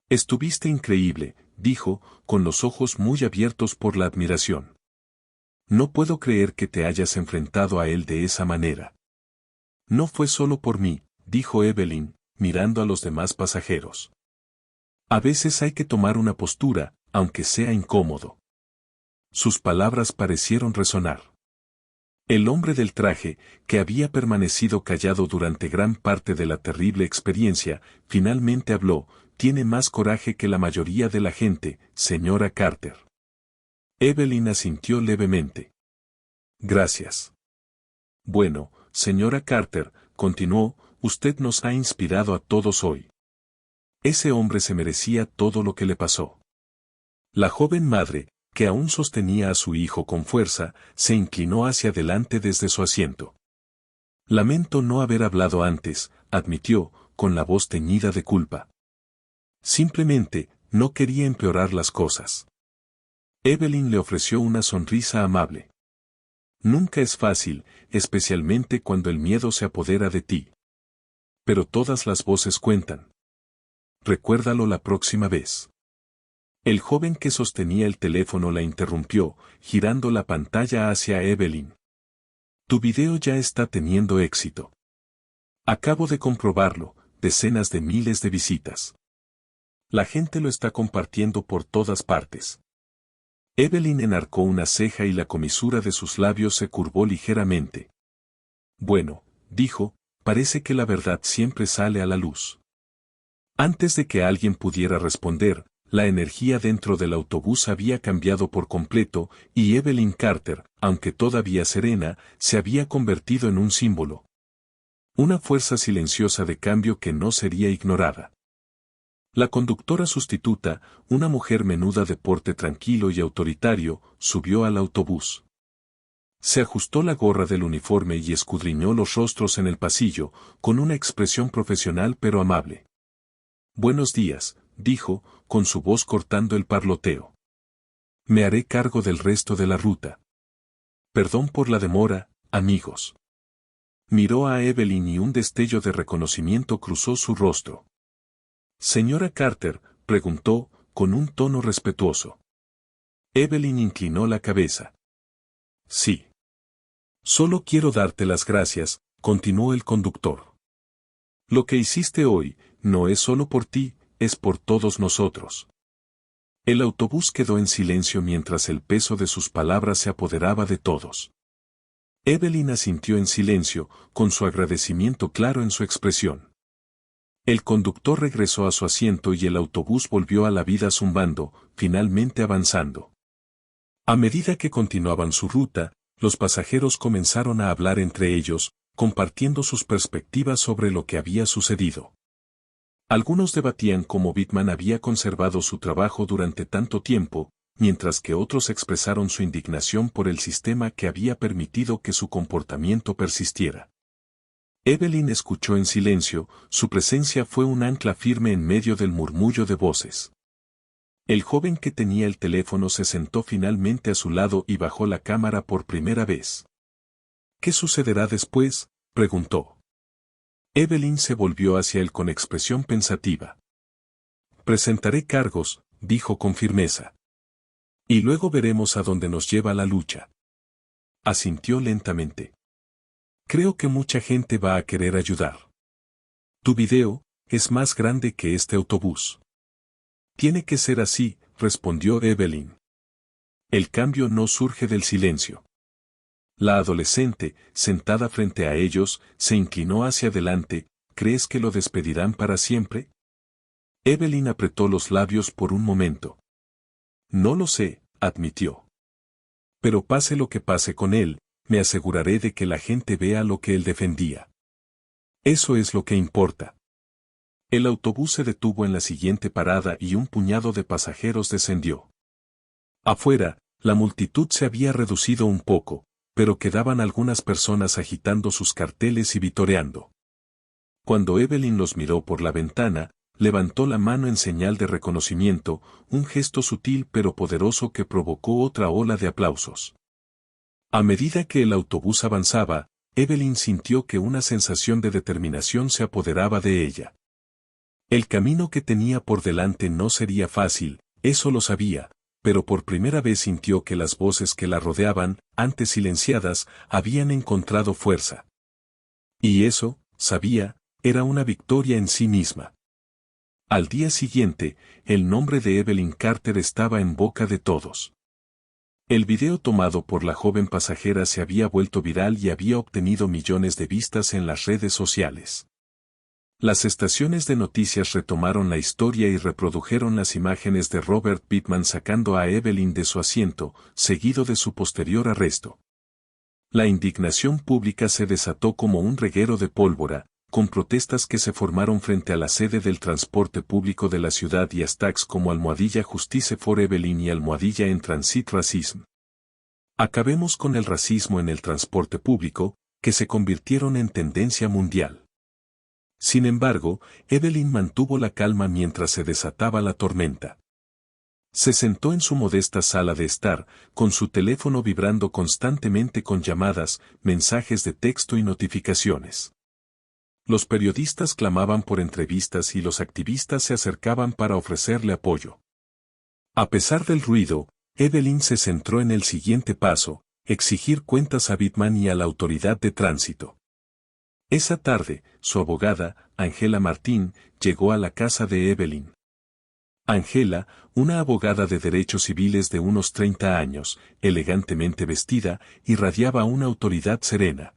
Estuviste increíble, dijo, con los ojos muy abiertos por la admiración. No puedo creer que te hayas enfrentado a él de esa manera. No fue solo por mí, dijo Evelyn, mirando a los demás pasajeros. A veces hay que tomar una postura, aunque sea incómodo. Sus palabras parecieron resonar. El hombre del traje, que había permanecido callado durante gran parte de la terrible experiencia, finalmente habló. Tiene más coraje que la mayoría de la gente, señora Carter. Evelyn asintió levemente. Gracias. Bueno, señora Carter, continuó, usted nos ha inspirado a todos hoy. Ese hombre se merecía todo lo que le pasó. La joven madre, que aún sostenía a su hijo con fuerza, se inclinó hacia adelante desde su asiento. Lamento no haber hablado antes, admitió, con la voz teñida de culpa. Simplemente, no quería empeorar las cosas. Evelyn le ofreció una sonrisa amable. Nunca es fácil, especialmente cuando el miedo se apodera de ti. Pero todas las voces cuentan. Recuérdalo la próxima vez. El joven que sostenía el teléfono la interrumpió, girando la pantalla hacia Evelyn. Tu video ya está teniendo éxito. Acabo de comprobarlo, decenas de miles de visitas. La gente lo está compartiendo por todas partes. Evelyn enarcó una ceja y la comisura de sus labios se curvó ligeramente. Bueno, dijo, parece que la verdad siempre sale a la luz. Antes de que alguien pudiera responder, la energía dentro del autobús había cambiado por completo, y Evelyn Carter, aunque todavía serena, se había convertido en un símbolo. Una fuerza silenciosa de cambio que no sería ignorada. La conductora sustituta, una mujer menuda de porte tranquilo y autoritario, subió al autobús. Se ajustó la gorra del uniforme y escudriñó los rostros en el pasillo, con una expresión profesional pero amable. Buenos días, dijo, con su voz cortando el parloteo. Me haré cargo del resto de la ruta. Perdón por la demora, amigos. Miró a Evelyn y un destello de reconocimiento cruzó su rostro. Señora Carter, preguntó, con un tono respetuoso. Evelyn inclinó la cabeza. Sí. Solo quiero darte las gracias, continuó el conductor. Lo que hiciste hoy, no es solo por ti, es por todos nosotros. El autobús quedó en silencio mientras el peso de sus palabras se apoderaba de todos. Evelyn asintió en silencio, con su agradecimiento claro en su expresión. El conductor regresó a su asiento y el autobús volvió a la vida zumbando, finalmente avanzando. A medida que continuaban su ruta, los pasajeros comenzaron a hablar entre ellos, compartiendo sus perspectivas sobre lo que había sucedido. Algunos debatían cómo Whitman había conservado su trabajo durante tanto tiempo, mientras que otros expresaron su indignación por el sistema que había permitido que su comportamiento persistiera. Evelyn escuchó en silencio, su presencia fue un ancla firme en medio del murmullo de voces. El joven que tenía el teléfono se sentó finalmente a su lado y bajó la cámara por primera vez. ¿Qué sucederá después?, preguntó. Evelyn se volvió hacia él con expresión pensativa. Presentaré cargos, dijo con firmeza. Y luego veremos a dónde nos lleva la lucha. Asintió lentamente. Creo que mucha gente va a querer ayudar. Tu video es más grande que este autobús. Tiene que ser así, respondió Evelyn. El cambio no surge del silencio. La adolescente, sentada frente a ellos, se inclinó hacia adelante. ¿Crees que lo despedirán para siempre? Evelyn apretó los labios por un momento. No lo sé, admitió. Pero pase lo que pase con él, me aseguraré de que la gente vea lo que él defendía. Eso es lo que importa. El autobús se detuvo en la siguiente parada y un puñado de pasajeros descendió. Afuera, la multitud se había reducido un poco, pero quedaban algunas personas agitando sus carteles y vitoreando. Cuando Evelyn los miró por la ventana, levantó la mano en señal de reconocimiento, un gesto sutil pero poderoso que provocó otra ola de aplausos. A medida que el autobús avanzaba, Evelyn sintió que una sensación de determinación se apoderaba de ella. El camino que tenía por delante no sería fácil, eso lo sabía, pero por primera vez sintió que las voces que la rodeaban, antes silenciadas, habían encontrado fuerza. Y eso, sabía, era una victoria en sí misma. Al día siguiente, el nombre de Evelyn Carter estaba en boca de todos. El video tomado por la joven pasajera se había vuelto viral y había obtenido millones de vistas en las redes sociales. Las estaciones de noticias retomaron la historia y reprodujeron las imágenes de Robert Pittman sacando a Evelyn de su asiento, seguido de su posterior arresto. La indignación pública se desató como un reguero de pólvora, con protestas que se formaron frente a la sede del transporte público de la ciudad y hashtags como #Justice for Evelyn y #En Transit Racism. Acabemos con el racismo en el transporte público, que se convirtieron en tendencia mundial. Sin embargo, Evelyn mantuvo la calma mientras se desataba la tormenta. Se sentó en su modesta sala de estar, con su teléfono vibrando constantemente con llamadas, mensajes de texto y notificaciones. Los periodistas clamaban por entrevistas y los activistas se acercaban para ofrecerle apoyo. A pesar del ruido, Evelyn se centró en el siguiente paso, exigir cuentas a Pittman y a la autoridad de tránsito. Esa tarde, su abogada, Angela Martín, llegó a la casa de Evelyn. Angela, una abogada de derechos civiles de unos 30 años, elegantemente vestida, irradiaba una autoridad serena.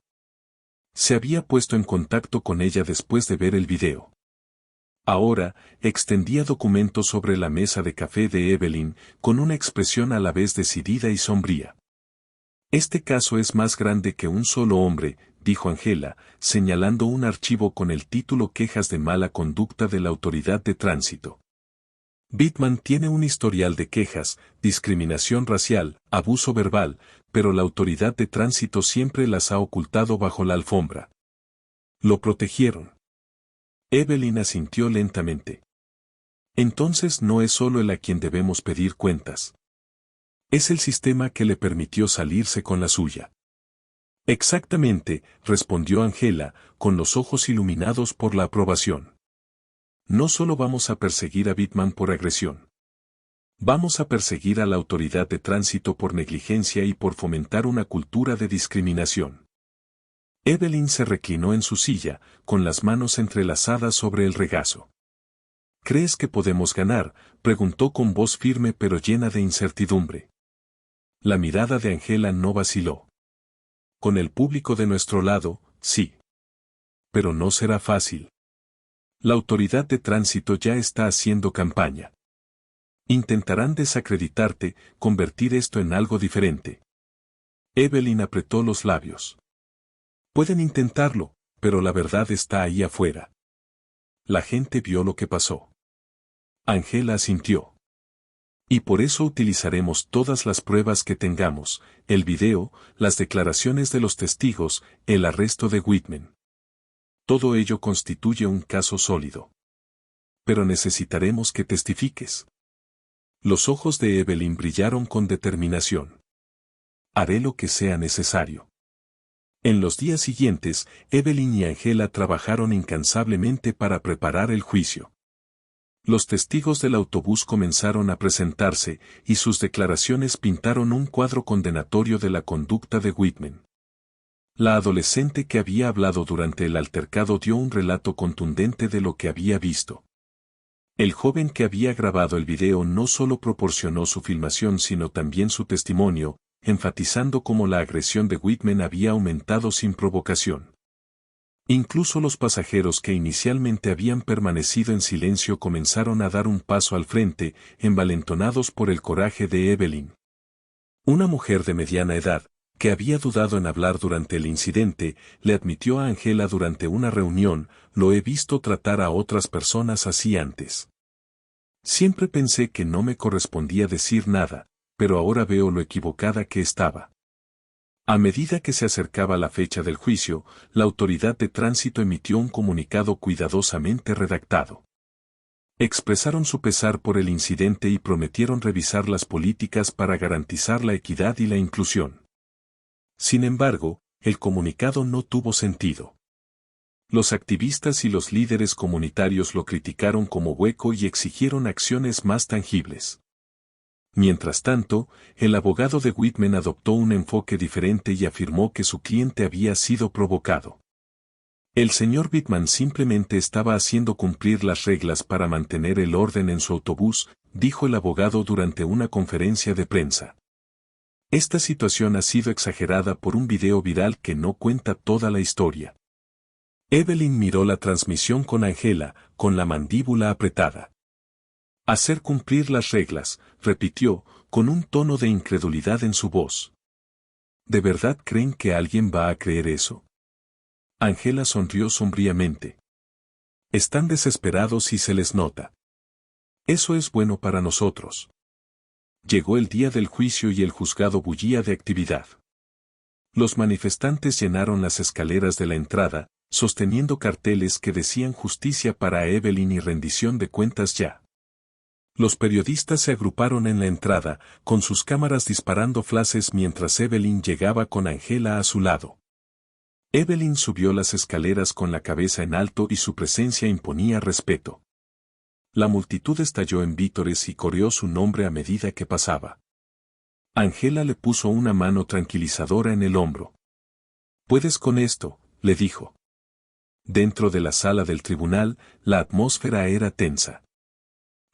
Se había puesto en contacto con ella después de ver el video. Ahora, extendía documentos sobre la mesa de café de Evelyn, con una expresión a la vez decidida y sombría. Este caso es más grande que un solo hombre, dijo Angela, señalando un archivo con el título Quejas de mala conducta de la autoridad de tránsito. Pittman tiene un historial de quejas, discriminación racial, abuso verbal, pero la autoridad de tránsito siempre las ha ocultado bajo la alfombra. Lo protegieron. Evelyn asintió lentamente. Entonces no es solo él a quien debemos pedir cuentas. Es el sistema que le permitió salirse con la suya. Exactamente, respondió Angela, con los ojos iluminados por la aprobación. No solo vamos a perseguir a Pittman por agresión. Vamos a perseguir a la autoridad de tránsito por negligencia y por fomentar una cultura de discriminación. Evelyn se reclinó en su silla, con las manos entrelazadas sobre el regazo. ¿Crees que podemos ganar?, preguntó con voz firme pero llena de incertidumbre. La mirada de Angela no vaciló. Con el público de nuestro lado, sí. Pero no será fácil. La autoridad de tránsito ya está haciendo campaña. Intentarán desacreditarte, convertir esto en algo diferente. Evelyn apretó los labios. Pueden intentarlo, pero la verdad está ahí afuera. La gente vio lo que pasó. Angela asintió. Y por eso utilizaremos todas las pruebas que tengamos, el video, las declaraciones de los testigos, el arresto de Whitman. Todo ello constituye un caso sólido. Pero necesitaremos que testifiques. Los ojos de Evelyn brillaron con determinación. Haré lo que sea necesario. En los días siguientes, Evelyn y Angela trabajaron incansablemente para preparar el juicio. Los testigos del autobús comenzaron a presentarse, y sus declaraciones pintaron un cuadro condenatorio de la conducta de Whitman. La adolescente que había hablado durante el altercado dio un relato contundente de lo que había visto. El joven que había grabado el video no solo proporcionó su filmación sino también su testimonio, enfatizando cómo la agresión de Whitman había aumentado sin provocación. Incluso los pasajeros que inicialmente habían permanecido en silencio comenzaron a dar un paso al frente, envalentonados por el coraje de Evelyn. Una mujer de mediana edad, que había dudado en hablar durante el incidente, le admitió a Angela durante una reunión: lo he visto tratar a otras personas así antes. Siempre pensé que no me correspondía decir nada, pero ahora veo lo equivocada que estaba. A medida que se acercaba la fecha del juicio, la autoridad de tránsito emitió un comunicado cuidadosamente redactado. Expresaron su pesar por el incidente y prometieron revisar las políticas para garantizar la equidad y la inclusión. Sin embargo, el comunicado no tuvo sentido. Los activistas y los líderes comunitarios lo criticaron como hueco y exigieron acciones más tangibles. Mientras tanto, el abogado de Whitman adoptó un enfoque diferente y afirmó que su cliente había sido provocado. El señor Whitman simplemente estaba haciendo cumplir las reglas para mantener el orden en su autobús, dijo el abogado durante una conferencia de prensa. Esta situación ha sido exagerada por un video viral que no cuenta toda la historia. Evelyn miró la transmisión con Angela, con la mandíbula apretada. Hacer cumplir las reglas, repitió, con un tono de incredulidad en su voz. ¿De verdad creen que alguien va a creer eso? Angela sonrió sombríamente. Están desesperados y se les nota. Eso es bueno para nosotros. Llegó el día del juicio y el juzgado bullía de actividad. Los manifestantes llenaron las escaleras de la entrada, sosteniendo carteles que decían justicia para Evelyn y rendición de cuentas ya. Los periodistas se agruparon en la entrada, con sus cámaras disparando flashes mientras Evelyn llegaba con Angela a su lado. Evelyn subió las escaleras con la cabeza en alto y su presencia imponía respeto. La multitud estalló en vítores y coreó su nombre a medida que pasaba. Angela le puso una mano tranquilizadora en el hombro. «Puedes con esto», le dijo. Dentro de la sala del tribunal, la atmósfera era tensa.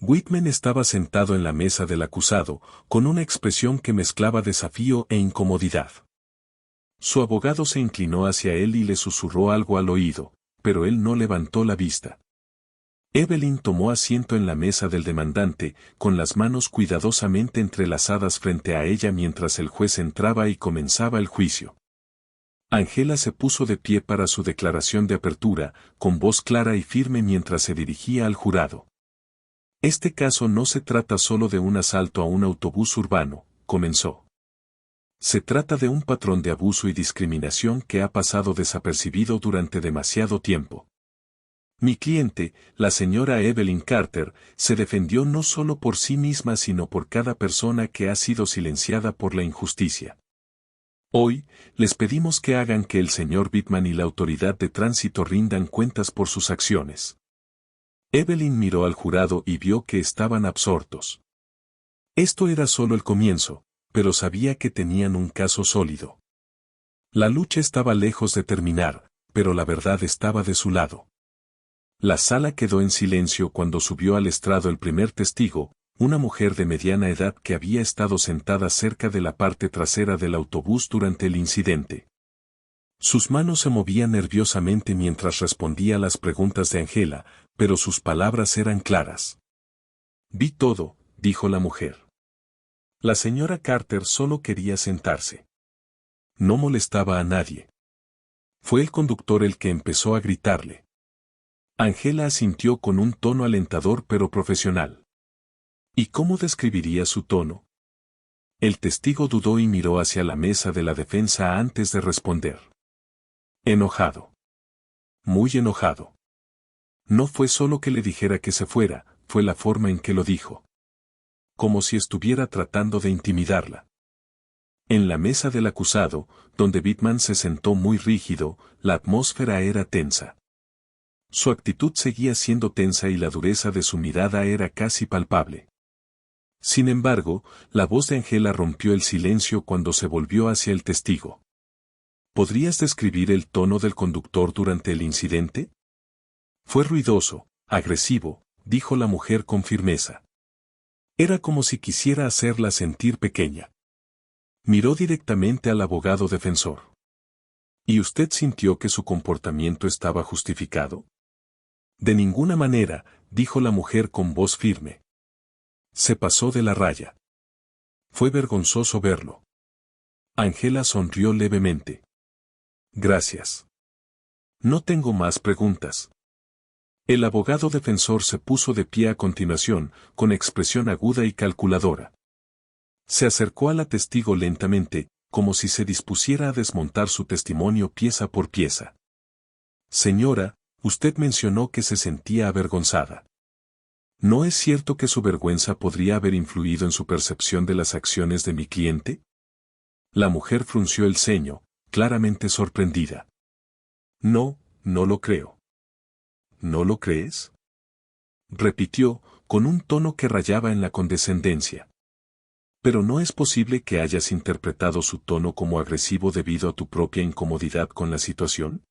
Whitman estaba sentado en la mesa del acusado, con una expresión que mezclaba desafío e incomodidad. Su abogado se inclinó hacia él y le susurró algo al oído, pero él no levantó la vista. Evelyn tomó asiento en la mesa del demandante, con las manos cuidadosamente entrelazadas frente a ella mientras el juez entraba y comenzaba el juicio. Angela se puso de pie para su declaración de apertura, con voz clara y firme mientras se dirigía al jurado. Este caso no se trata solo de un asalto a un autobús urbano, comenzó. Se trata de un patrón de abuso y discriminación que ha pasado desapercibido durante demasiado tiempo. Mi cliente, la señora Evelyn Carter, se defendió no solo por sí misma sino por cada persona que ha sido silenciada por la injusticia. Hoy, les pedimos que hagan que el señor Whitman y la autoridad de tránsito rindan cuentas por sus acciones. Evelyn miró al jurado y vio que estaban absortos. Esto era solo el comienzo, pero sabía que tenían un caso sólido. La lucha estaba lejos de terminar, pero la verdad estaba de su lado. La sala quedó en silencio cuando subió al estrado el primer testigo, una mujer de mediana edad que había estado sentada cerca de la parte trasera del autobús durante el incidente. Sus manos se movían nerviosamente mientras respondía a las preguntas de Angela, pero sus palabras eran claras. Vi todo, dijo la mujer. La señora Carter solo quería sentarse. No molestaba a nadie. Fue el conductor el que empezó a gritarle. Angela asintió con un tono alentador pero profesional. ¿Y cómo describiría su tono? El testigo dudó y miró hacia la mesa de la defensa antes de responder. Enojado. Muy enojado. No fue solo que le dijera que se fuera, fue la forma en que lo dijo. Como si estuviera tratando de intimidarla. En la mesa del acusado, donde Whitman se sentó muy rígido, la atmósfera era tensa. Su actitud seguía siendo tensa y la dureza de su mirada era casi palpable. Sin embargo, la voz de Angela rompió el silencio cuando se volvió hacia el testigo. ¿Podrías describir el tono del conductor durante el incidente? Fue ruidoso, agresivo, dijo la mujer con firmeza. Era como si quisiera hacerla sentir pequeña. Miró directamente al abogado defensor. ¿Y usted sintió que su comportamiento estaba justificado? De ninguna manera, dijo la mujer con voz firme. Se pasó de la raya. Fue vergonzoso verlo. Ángela sonrió levemente. Gracias. No tengo más preguntas. El abogado defensor se puso de pie a continuación, con expresión aguda y calculadora. Se acercó a la testigo lentamente, como si se dispusiera a desmontar su testimonio pieza por pieza. Señora, usted mencionó que se sentía avergonzada. ¿No es cierto que su vergüenza podría haber influido en su percepción de las acciones de mi cliente? La mujer frunció el ceño, claramente sorprendida. No, no lo creo. ¿No lo crees? Repitió, con un tono que rayaba en la condescendencia. Pero no es posible que hayas interpretado su tono como agresivo debido a tu propia incomodidad con la situación.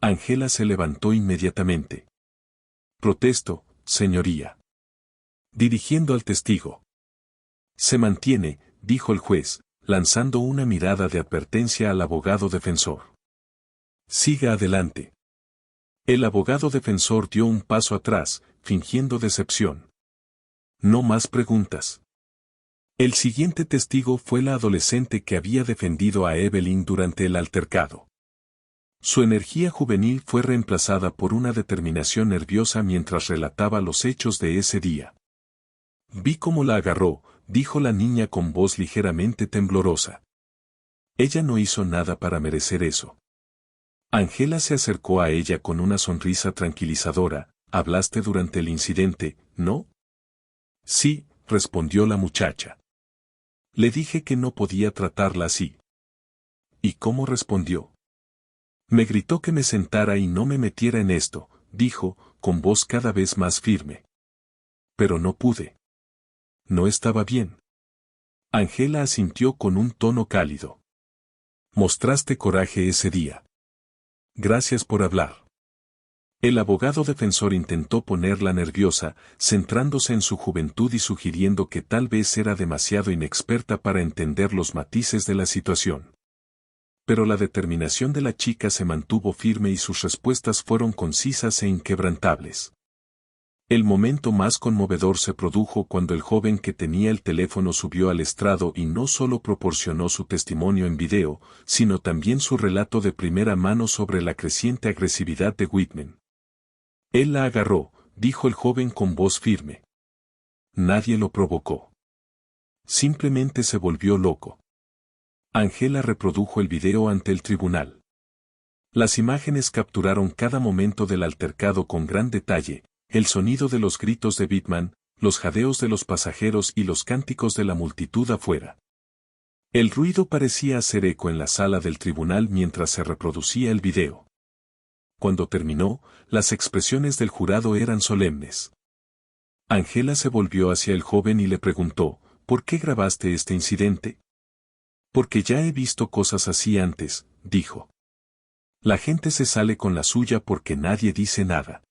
Ángela se levantó inmediatamente. Protesto, señoría. Dirigiendo al testigo. Se mantiene, dijo el juez, lanzando una mirada de advertencia al abogado defensor. Siga adelante. El abogado defensor dio un paso atrás, fingiendo decepción. No más preguntas. El siguiente testigo fue la adolescente que había defendido a Evelyn durante el altercado. Su energía juvenil fue reemplazada por una determinación nerviosa mientras relataba los hechos de ese día. Vi cómo la agarró, dijo la niña con voz ligeramente temblorosa. Ella no hizo nada para merecer eso. Ángela se acercó a ella con una sonrisa tranquilizadora. ¿Hablaste durante el incidente, no? Sí, respondió la muchacha. Le dije que no podía tratarla así. ¿Y cómo respondió? Me gritó que me sentara y no me metiera en esto, dijo, con voz cada vez más firme. Pero no pude. No estaba bien. Ángela asintió con un tono cálido. Mostraste coraje ese día. Gracias por hablar. El abogado defensor intentó ponerla nerviosa, centrándose en su juventud y sugiriendo que tal vez era demasiado inexperta para entender los matices de la situación. Pero la determinación de la chica se mantuvo firme y sus respuestas fueron concisas e inquebrantables. El momento más conmovedor se produjo cuando el joven que tenía el teléfono subió al estrado y no solo proporcionó su testimonio en video, sino también su relato de primera mano sobre la creciente agresividad de Whitman. Él la agarró, dijo el joven con voz firme. Nadie lo provocó. Simplemente se volvió loco. Ángela reprodujo el video ante el tribunal. Las imágenes capturaron cada momento del altercado con gran detalle, el sonido de los gritos de Whitman, los jadeos de los pasajeros y los cánticos de la multitud afuera. El ruido parecía hacer eco en la sala del tribunal mientras se reproducía el video. Cuando terminó, las expresiones del jurado eran solemnes. Ángela se volvió hacia el joven y le preguntó, ¿por qué grabaste este incidente? Porque ya he visto cosas así antes, dijo. La gente se sale con la suya porque nadie dice nada.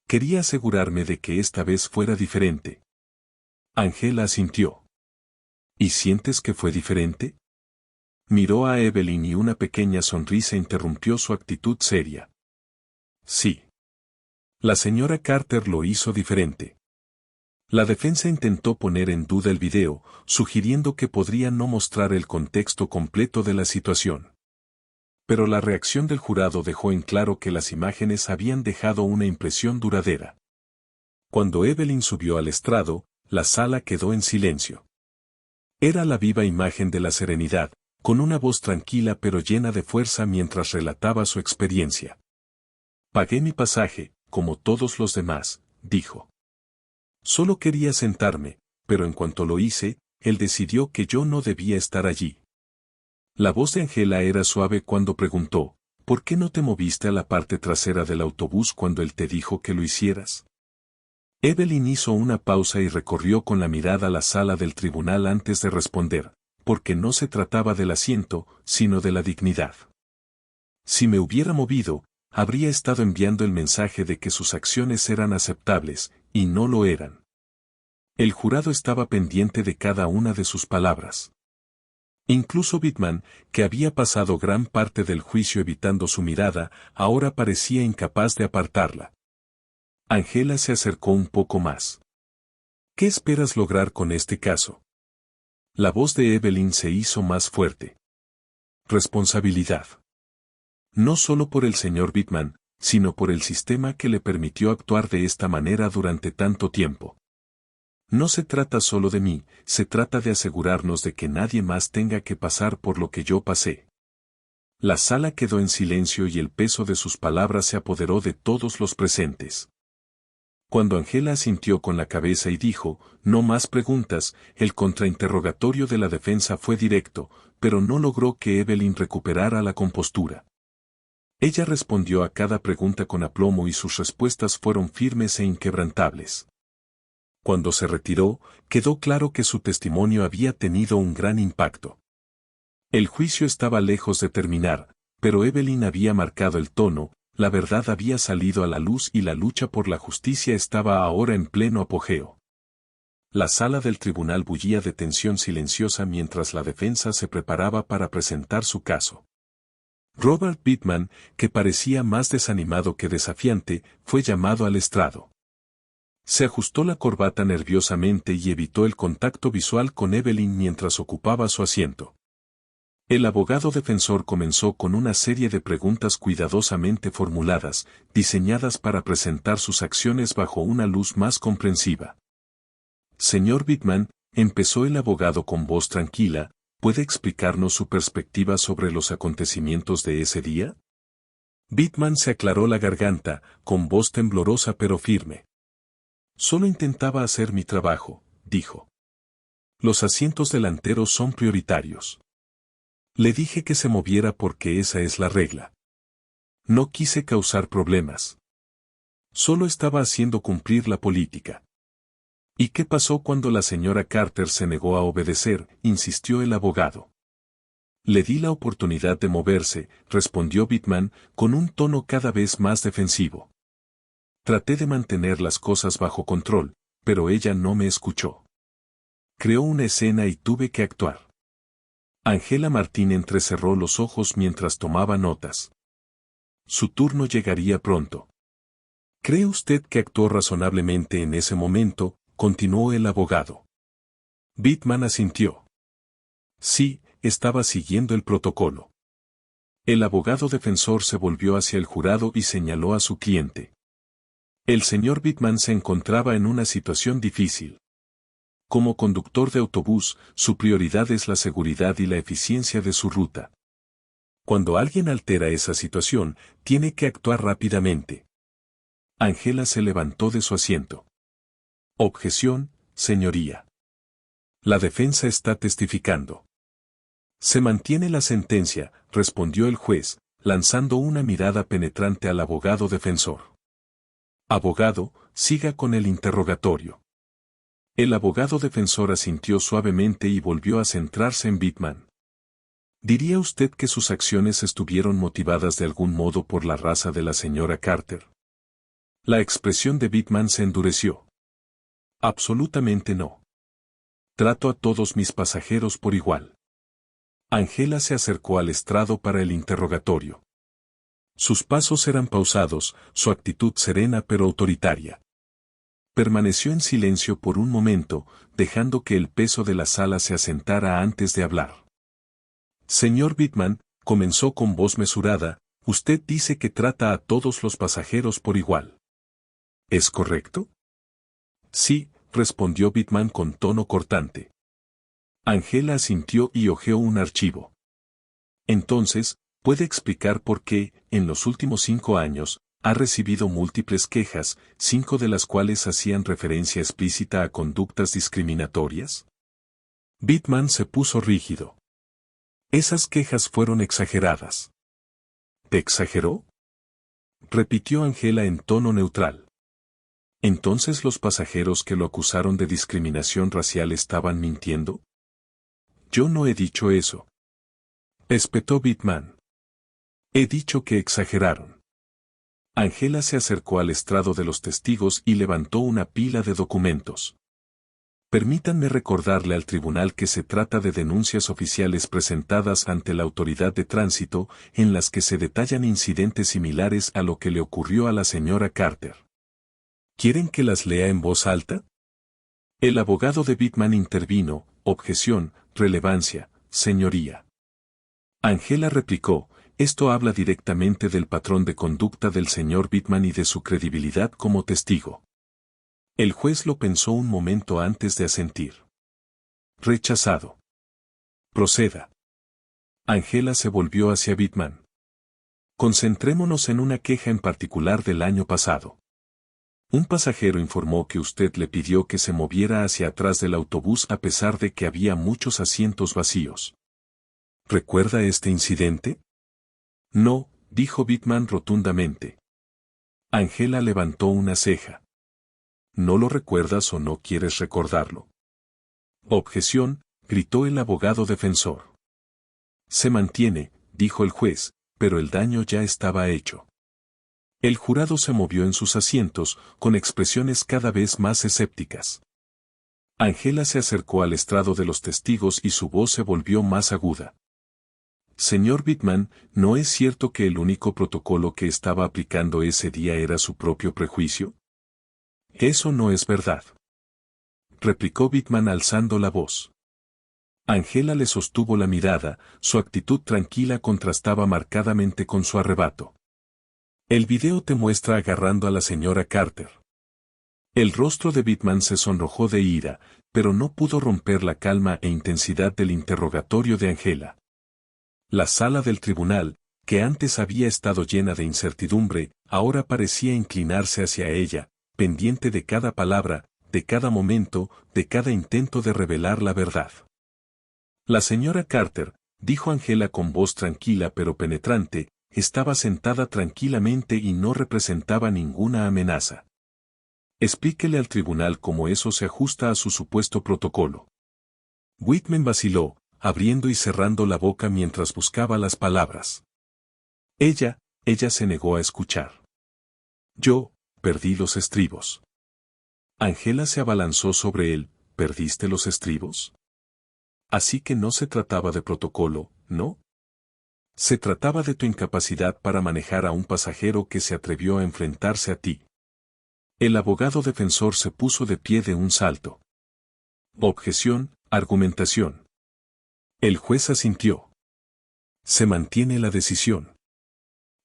Quería asegurarme de que esta vez fuera diferente. Ángela asintió. ¿Y sientes que fue diferente? Miró a Evelyn y una pequeña sonrisa interrumpió su actitud seria. Sí. La señora Carter lo hizo diferente. La defensa intentó poner en duda el video, sugiriendo que podría no mostrar el contexto completo de la situación. Pero la reacción del jurado dejó en claro que las imágenes habían dejado una impresión duradera. Cuando Evelyn subió al estrado, la sala quedó en silencio. Era la viva imagen de la serenidad, con una voz tranquila pero llena de fuerza mientras relataba su experiencia. Pagué mi pasaje, como todos los demás, dijo. Solo quería sentarme, pero en cuanto lo hice, él decidió que yo no debía estar allí. La voz de Ángela era suave cuando preguntó, ¿por qué no te moviste a la parte trasera del autobús cuando él te dijo que lo hicieras? Evelyn hizo una pausa y recorrió con la mirada la sala del tribunal antes de responder, porque no se trataba del asiento, sino de la dignidad. Si me hubiera movido, habría estado enviando el mensaje de que sus acciones eran aceptables, y no lo eran. El jurado estaba pendiente de cada una de sus palabras. Incluso Whitman, que había pasado gran parte del juicio evitando su mirada, ahora parecía incapaz de apartarla. Ángela se acercó un poco más. ¿Qué esperas lograr con este caso? La voz de Evelyn se hizo más fuerte. Responsabilidad. No solo por el señor Bittman, sino por el sistema que le permitió actuar de esta manera durante tanto tiempo. No se trata solo de mí, se trata de asegurarnos de que nadie más tenga que pasar por lo que yo pasé. La sala quedó en silencio y el peso de sus palabras se apoderó de todos los presentes. Cuando Angela asintió con la cabeza y dijo, no más preguntas, el contrainterrogatorio de la defensa fue directo, pero no logró que Evelyn recuperara la compostura. Ella respondió a cada pregunta con aplomo y sus respuestas fueron firmes e inquebrantables. Cuando se retiró, quedó claro que su testimonio había tenido un gran impacto. El juicio estaba lejos de terminar, pero Evelyn había marcado el tono, la verdad había salido a la luz y la lucha por la justicia estaba ahora en pleno apogeo. La sala del tribunal bullía de tensión silenciosa mientras la defensa se preparaba para presentar su caso. Robert Bittman, que parecía más desanimado que desafiante, fue llamado al estrado. Se ajustó la corbata nerviosamente y evitó el contacto visual con Evelyn mientras ocupaba su asiento. El abogado defensor comenzó con una serie de preguntas cuidadosamente formuladas, diseñadas para presentar sus acciones bajo una luz más comprensiva. Señor Bittman, empezó el abogado con voz tranquila, ¿puede explicarnos su perspectiva sobre los acontecimientos de ese día? Bittman se aclaró la garganta, con voz temblorosa pero firme. Solo intentaba hacer mi trabajo, dijo. Los asientos delanteros son prioritarios. Le dije que se moviera porque esa es la regla. No quise causar problemas. Solo estaba haciendo cumplir la política. ¿Y qué pasó cuando la señora Carter se negó a obedecer?, insistió el abogado. Le di la oportunidad de moverse, respondió Bittman, con un tono cada vez más defensivo. Traté de mantener las cosas bajo control, pero ella no me escuchó. Creó una escena y tuve que actuar. Angela Martín entrecerró los ojos mientras tomaba notas. Su turno llegaría pronto. ¿Cree usted que actuó razonablemente en ese momento?, continuó el abogado. Bittman asintió. Sí, estaba siguiendo el protocolo. El abogado defensor se volvió hacia el jurado y señaló a su cliente. El señor Bittman se encontraba en una situación difícil. Como conductor de autobús, su prioridad es la seguridad y la eficiencia de su ruta. Cuando alguien altera esa situación, tiene que actuar rápidamente. Angela se levantó de su asiento. Objeción, señoría. La defensa está testificando. Se mantiene la sentencia, respondió el juez, lanzando una mirada penetrante al abogado defensor. Abogado, siga con el interrogatorio. El abogado defensor asintió suavemente y volvió a centrarse en Bittman. ¿Diría usted que sus acciones estuvieron motivadas de algún modo por la raza de la señora Carter? La expresión de Bittman se endureció. Absolutamente no. Trato a todos mis pasajeros por igual. Angela se acercó al estrado para el interrogatorio. Sus pasos eran pausados, su actitud serena pero autoritaria. Permaneció en silencio por un momento, dejando que el peso de la sala se asentara antes de hablar. Señor Bittman, comenzó con voz mesurada, usted dice que trata a todos los pasajeros por igual. ¿Es correcto? Sí, respondió Bittman con tono cortante. Angela asintió y hojeó un archivo. Entonces, ¿puede explicar por qué, en los últimos 5 años, ha recibido múltiples quejas, 5 de las cuales hacían referencia explícita a conductas discriminatorias? Bittman se puso rígido. Esas quejas fueron exageradas. ¿Te exageró? Repitió Angela en tono neutral. ¿Entonces los pasajeros que lo acusaron de discriminación racial estaban mintiendo? Yo no he dicho eso. Espetó Bittman. He dicho que exageraron. Angela se acercó al estrado de los testigos y levantó una pila de documentos. Permítanme recordarle al tribunal que se trata de denuncias oficiales presentadas ante la autoridad de tránsito, en las que se detallan incidentes similares a lo que le ocurrió a la señora Carter. ¿Quieren que las lea en voz alta? El abogado de Bittman intervino, objeción, relevancia, señoría. Angela replicó, esto habla directamente del patrón de conducta del señor Bittman y de su credibilidad como testigo. El juez lo pensó un momento antes de asentir. Rechazado. Proceda. Angela se volvió hacia Bittman. Concentrémonos en una queja en particular del año pasado. Un pasajero informó que usted le pidió que se moviera hacia atrás del autobús a pesar de que había muchos asientos vacíos. ¿Recuerda este incidente? No, dijo Bittman rotundamente. Angela levantó una ceja. ¿No lo recuerdas o no quieres recordarlo? Objeción, gritó el abogado defensor. Se mantiene, dijo el juez, pero el daño ya estaba hecho. El jurado se movió en sus asientos, con expresiones cada vez más escépticas. Angela se acercó al estrado de los testigos y su voz se volvió más aguda. Señor Bittman, ¿no es cierto que el único protocolo que estaba aplicando ese día era su propio prejuicio? Eso no es verdad. Replicó Bittman alzando la voz. Angela le sostuvo la mirada, su actitud tranquila contrastaba marcadamente con su arrebato. El video te muestra agarrando a la señora Carter. El rostro de Bittman se sonrojó de ira, pero no pudo romper la calma e intensidad del interrogatorio de Angela. La sala del tribunal, que antes había estado llena de incertidumbre, ahora parecía inclinarse hacia ella, pendiente de cada palabra, de cada momento, de cada intento de revelar la verdad. La señora Carter, dijo Angela con voz tranquila pero penetrante, estaba sentada tranquilamente y no representaba ninguna amenaza. Explíquele al tribunal cómo eso se ajusta a su supuesto protocolo. Whitman vaciló, abriendo y cerrando la boca mientras buscaba las palabras. Ella se negó a escuchar. Yo, perdí los estribos. Angela se abalanzó sobre él, ¿perdiste los estribos? Así que no se trataba de protocolo, ¿no? Se trataba de tu incapacidad para manejar a un pasajero que se atrevió a enfrentarse a ti. El abogado defensor se puso de pie de un salto. Objeción, argumentación. El juez asintió. Se mantiene la decisión.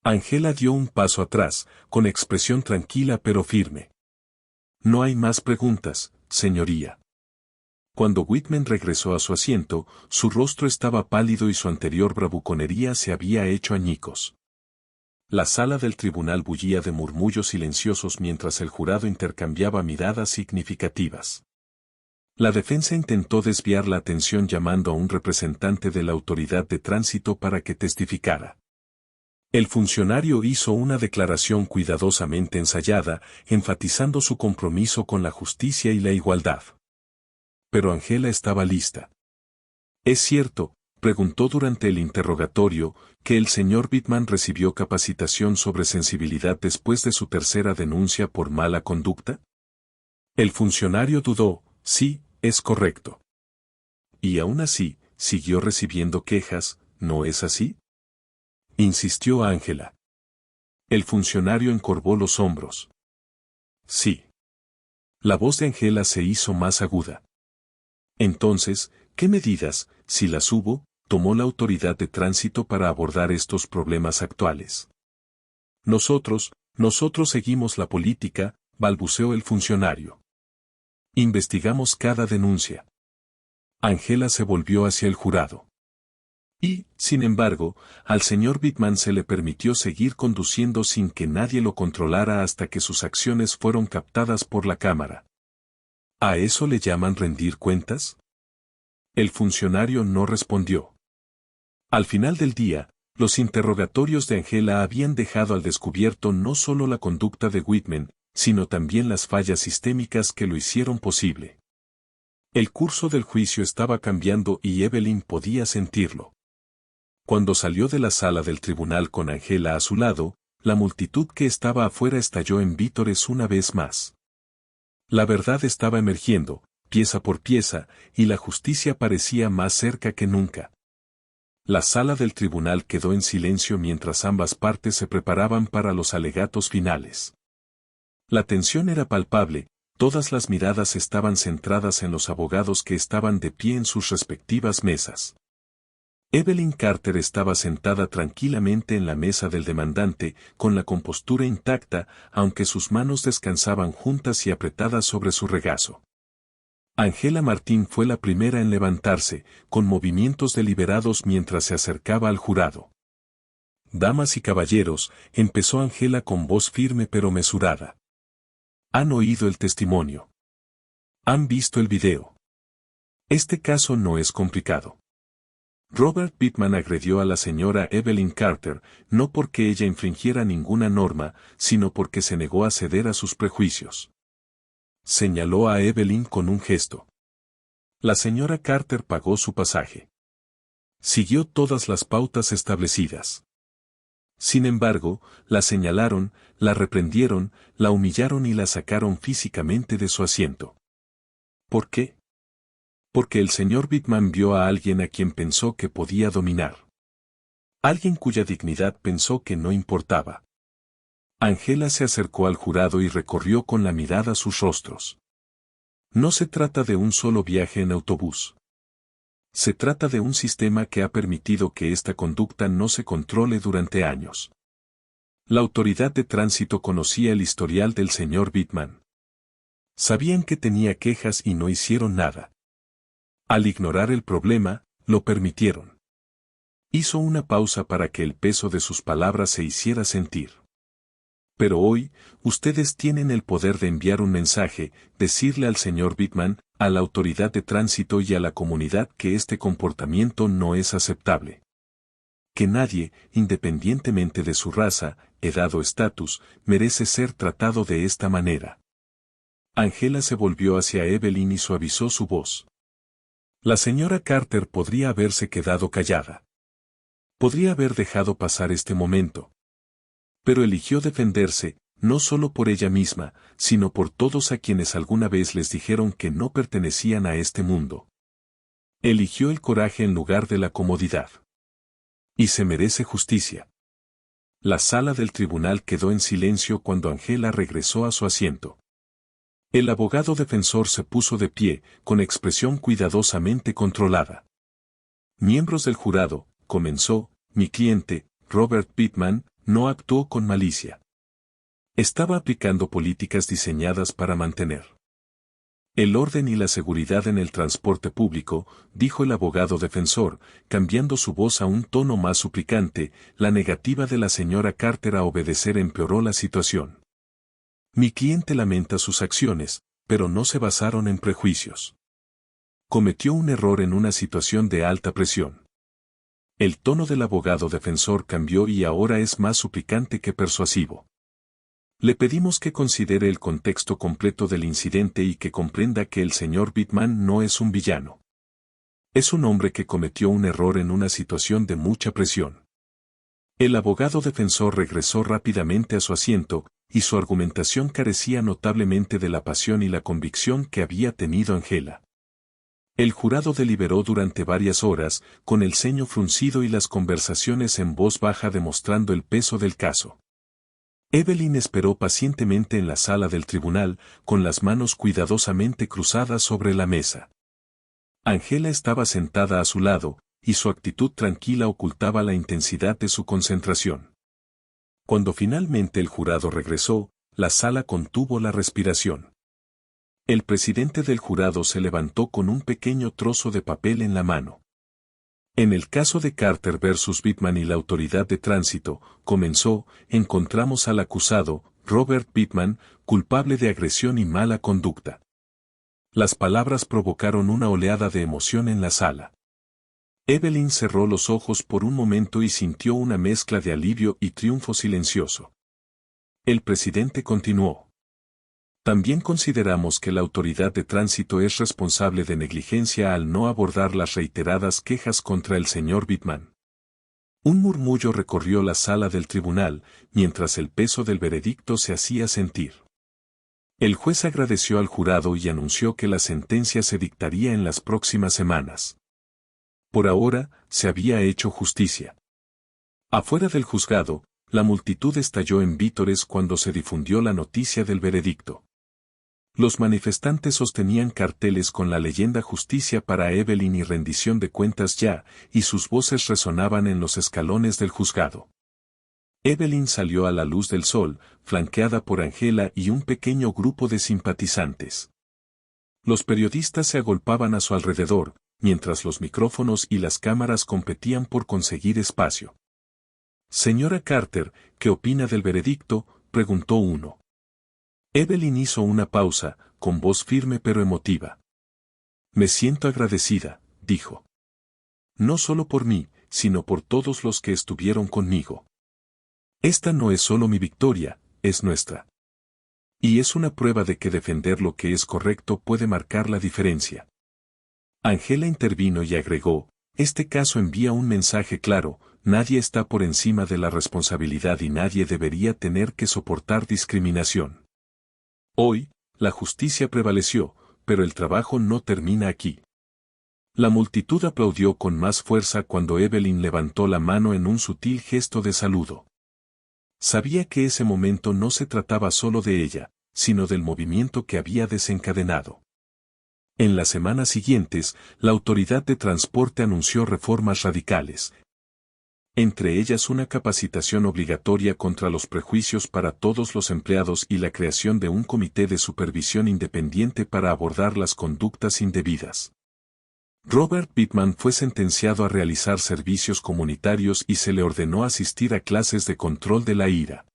Angela dio un paso atrás, con expresión tranquila pero firme. No hay más preguntas, señoría. Cuando Whitman regresó a su asiento, su rostro estaba pálido y su anterior bravuconería se había hecho añicos. La sala del tribunal bullía de murmullos silenciosos mientras el jurado intercambiaba miradas significativas. La defensa intentó desviar la atención llamando a un representante de la autoridad de tránsito para que testificara. El funcionario hizo una declaración cuidadosamente ensayada, enfatizando su compromiso con la justicia y la igualdad. Pero Angela estaba lista. ¿Es cierto, preguntó durante el interrogatorio, que el señor Bittman recibió capacitación sobre sensibilidad después de su tercera denuncia por mala conducta? El funcionario dudó, sí, es correcto. Y aún así, siguió recibiendo quejas, ¿no es así? Insistió Angela. El funcionario encorvó los hombros. Sí. La voz de Angela se hizo más aguda. Entonces, ¿qué medidas, si las hubo, tomó la autoridad de tránsito para abordar estos problemas actuales? Nosotros seguimos la política, balbuceó el funcionario. Investigamos cada denuncia. Angela se volvió hacia el jurado. Y, sin embargo, al señor Bittman se le permitió seguir conduciendo sin que nadie lo controlara hasta que sus acciones fueron captadas por la cámara. ¿A eso le llaman rendir cuentas? El funcionario no respondió. Al final del día, los interrogatorios de Angela habían dejado al descubierto no solo la conducta de Whitman, sino también las fallas sistémicas que lo hicieron posible. El curso del juicio estaba cambiando y Evelyn podía sentirlo. Cuando salió de la sala del tribunal con Angela a su lado, la multitud que estaba afuera estalló en vítores una vez más. La verdad estaba emergiendo, pieza por pieza, y la justicia parecía más cerca que nunca. La sala del tribunal quedó en silencio mientras ambas partes se preparaban para los alegatos finales. La tensión era palpable, Todas las miradas estaban centradas en los abogados que estaban de pie en sus respectivas mesas. Evelyn Carter estaba sentada tranquilamente en la mesa del demandante, con la compostura intacta, aunque sus manos descansaban juntas y apretadas sobre su regazo. Angela Martín fue la primera en levantarse, con movimientos deliberados mientras se acercaba al jurado. Damas y caballeros, empezó Angela con voz firme pero mesurada. Han oído el testimonio. Han visto el video. Este caso no es complicado. Robert Pittman agredió a la señora Evelyn Carter, no porque ella infringiera ninguna norma, sino porque se negó a ceder a sus prejuicios. Señaló a Evelyn con un gesto. La señora Carter pagó su pasaje. Siguió todas las pautas establecidas. Sin embargo, la señalaron, la reprendieron, la humillaron y la sacaron físicamente de su asiento. ¿Por qué? Porque el señor Pittman vio a alguien a quien pensó que podía dominar. Alguien cuya dignidad pensó que no importaba. Angela se acercó al jurado y recorrió con la mirada sus rostros. No se trata de un solo viaje en autobús. Se trata de un sistema que ha permitido que esta conducta no se controle durante años. La autoridad de tránsito conocía el historial del señor Pittman. Sabían que tenía quejas y no hicieron nada. Al ignorar el problema, lo permitieron. Hizo una pausa para que el peso de sus palabras se hiciera sentir. Pero hoy, ustedes tienen el poder de enviar un mensaje, decirle al señor Pittman, a la autoridad de tránsito y a la comunidad que este comportamiento no es aceptable. Que nadie, independientemente de su raza, edad o estatus, merece ser tratado de esta manera. Angela se volvió hacia Evelyn y suavizó su voz. La señora Carter podría haberse quedado callada. Podría haber dejado pasar este momento. Pero eligió defenderse, no solo por ella misma, sino por todos a quienes alguna vez les dijeron que no pertenecían a este mundo. Eligió el coraje en lugar de la comodidad. Y se merece justicia. La sala del tribunal quedó en silencio cuando Angela regresó a su asiento. El abogado defensor se puso de pie, con expresión cuidadosamente controlada. Miembros del jurado, comenzó, mi cliente, Robert Pittman, no actuó con malicia. Estaba aplicando políticas diseñadas para mantener el orden y la seguridad en el transporte público, dijo el abogado defensor, cambiando su voz a un tono más suplicante. La negativa de la señora Carter a obedecer empeoró la situación. Mi cliente lamenta sus acciones, pero no se basaron en prejuicios. Cometió un error en una situación de alta presión. El tono del abogado defensor cambió y ahora es más suplicante que persuasivo. Le pedimos que considere el contexto completo del incidente y que comprenda que el señor Pittman no es un villano. Es un hombre que cometió un error en una situación de mucha presión. El abogado defensor regresó rápidamente a su asiento, y su argumentación carecía notablemente de la pasión y la convicción que había tenido Angela. El jurado deliberó durante varias horas, con el ceño fruncido y las conversaciones en voz baja demostrando el peso del caso. Evelyn esperó pacientemente en la sala del tribunal, con las manos cuidadosamente cruzadas sobre la mesa. Angela estaba sentada a su lado, y su actitud tranquila ocultaba la intensidad de su concentración. Cuando finalmente el jurado regresó, la sala contuvo la respiración. El presidente del jurado se levantó con un pequeño trozo de papel en la mano. En el caso de Carter versus Pittman y la autoridad de tránsito, comenzó, encontramos al acusado, Robert Pittman, culpable de agresión y mala conducta. Las palabras provocaron una oleada de emoción en la sala. Evelyn cerró los ojos por un momento y sintió una mezcla de alivio y triunfo silencioso. El presidente continuó. También consideramos que la autoridad de tránsito es responsable de negligencia al no abordar las reiteradas quejas contra el señor Pittman. Un murmullo recorrió la sala del tribunal, mientras el peso del veredicto se hacía sentir. El juez agradeció al jurado y anunció que la sentencia se dictaría en las próximas semanas. Por ahora, se había hecho justicia. Afuera del juzgado, la multitud estalló en vítores cuando se difundió la noticia del veredicto. Los manifestantes sostenían carteles con la leyenda Justicia para Evelyn y rendición de cuentas ya, y sus voces resonaban en los escalones del juzgado. Evelyn salió a la luz del sol, flanqueada por Angela y un pequeño grupo de simpatizantes. Los periodistas se agolpaban a su alrededor, mientras los micrófonos y las cámaras competían por conseguir espacio. «Señora Carter, ¿qué opina del veredicto?», preguntó uno. Evelyn hizo una pausa, con voz firme pero emotiva. «Me siento agradecida», dijo. «No solo por mí, sino por todos los que estuvieron conmigo. Esta no es solo mi victoria, es nuestra. Y es una prueba de que defender lo que es correcto puede marcar la diferencia». Angela intervino y agregó, «Este caso envía un mensaje claro, nadie está por encima de la responsabilidad y nadie debería tener que soportar discriminación. Hoy, la justicia prevaleció, pero el trabajo no termina aquí». La multitud aplaudió con más fuerza cuando Evelyn levantó la mano en un sutil gesto de saludo. Sabía que ese momento no se trataba solo de ella, sino del movimiento que había desencadenado. En las semanas siguientes, la Autoridad de Transporte anunció reformas radicales. Entre ellas una capacitación obligatoria contra los prejuicios para todos los empleados y la creación de un comité de supervisión independiente para abordar las conductas indebidas. Robert Pittman fue sentenciado a realizar servicios comunitarios y se le ordenó asistir a clases de control de la ira.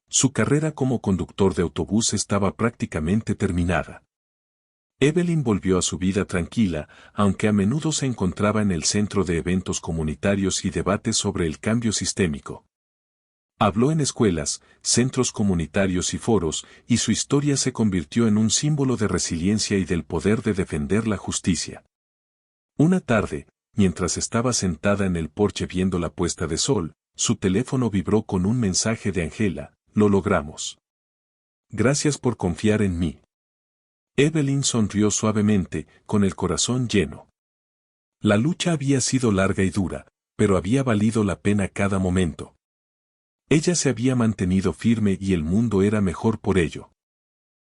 Su carrera como conductor de autobús estaba prácticamente terminada. Evelyn volvió a su vida tranquila, aunque a menudo se encontraba en el centro de eventos comunitarios y debates sobre el cambio sistémico. Habló en escuelas, centros comunitarios y foros, y su historia se convirtió en un símbolo de resiliencia y del poder de defender la justicia. Una tarde, mientras estaba sentada en el porche viendo la puesta de sol, su teléfono vibró con un mensaje de Angela: «Lo logramos. Gracias por confiar en mí». Evelyn sonrió suavemente, con el corazón lleno. La lucha había sido larga y dura, pero había valido la pena cada momento. Ella se había mantenido firme y el mundo era mejor por ello.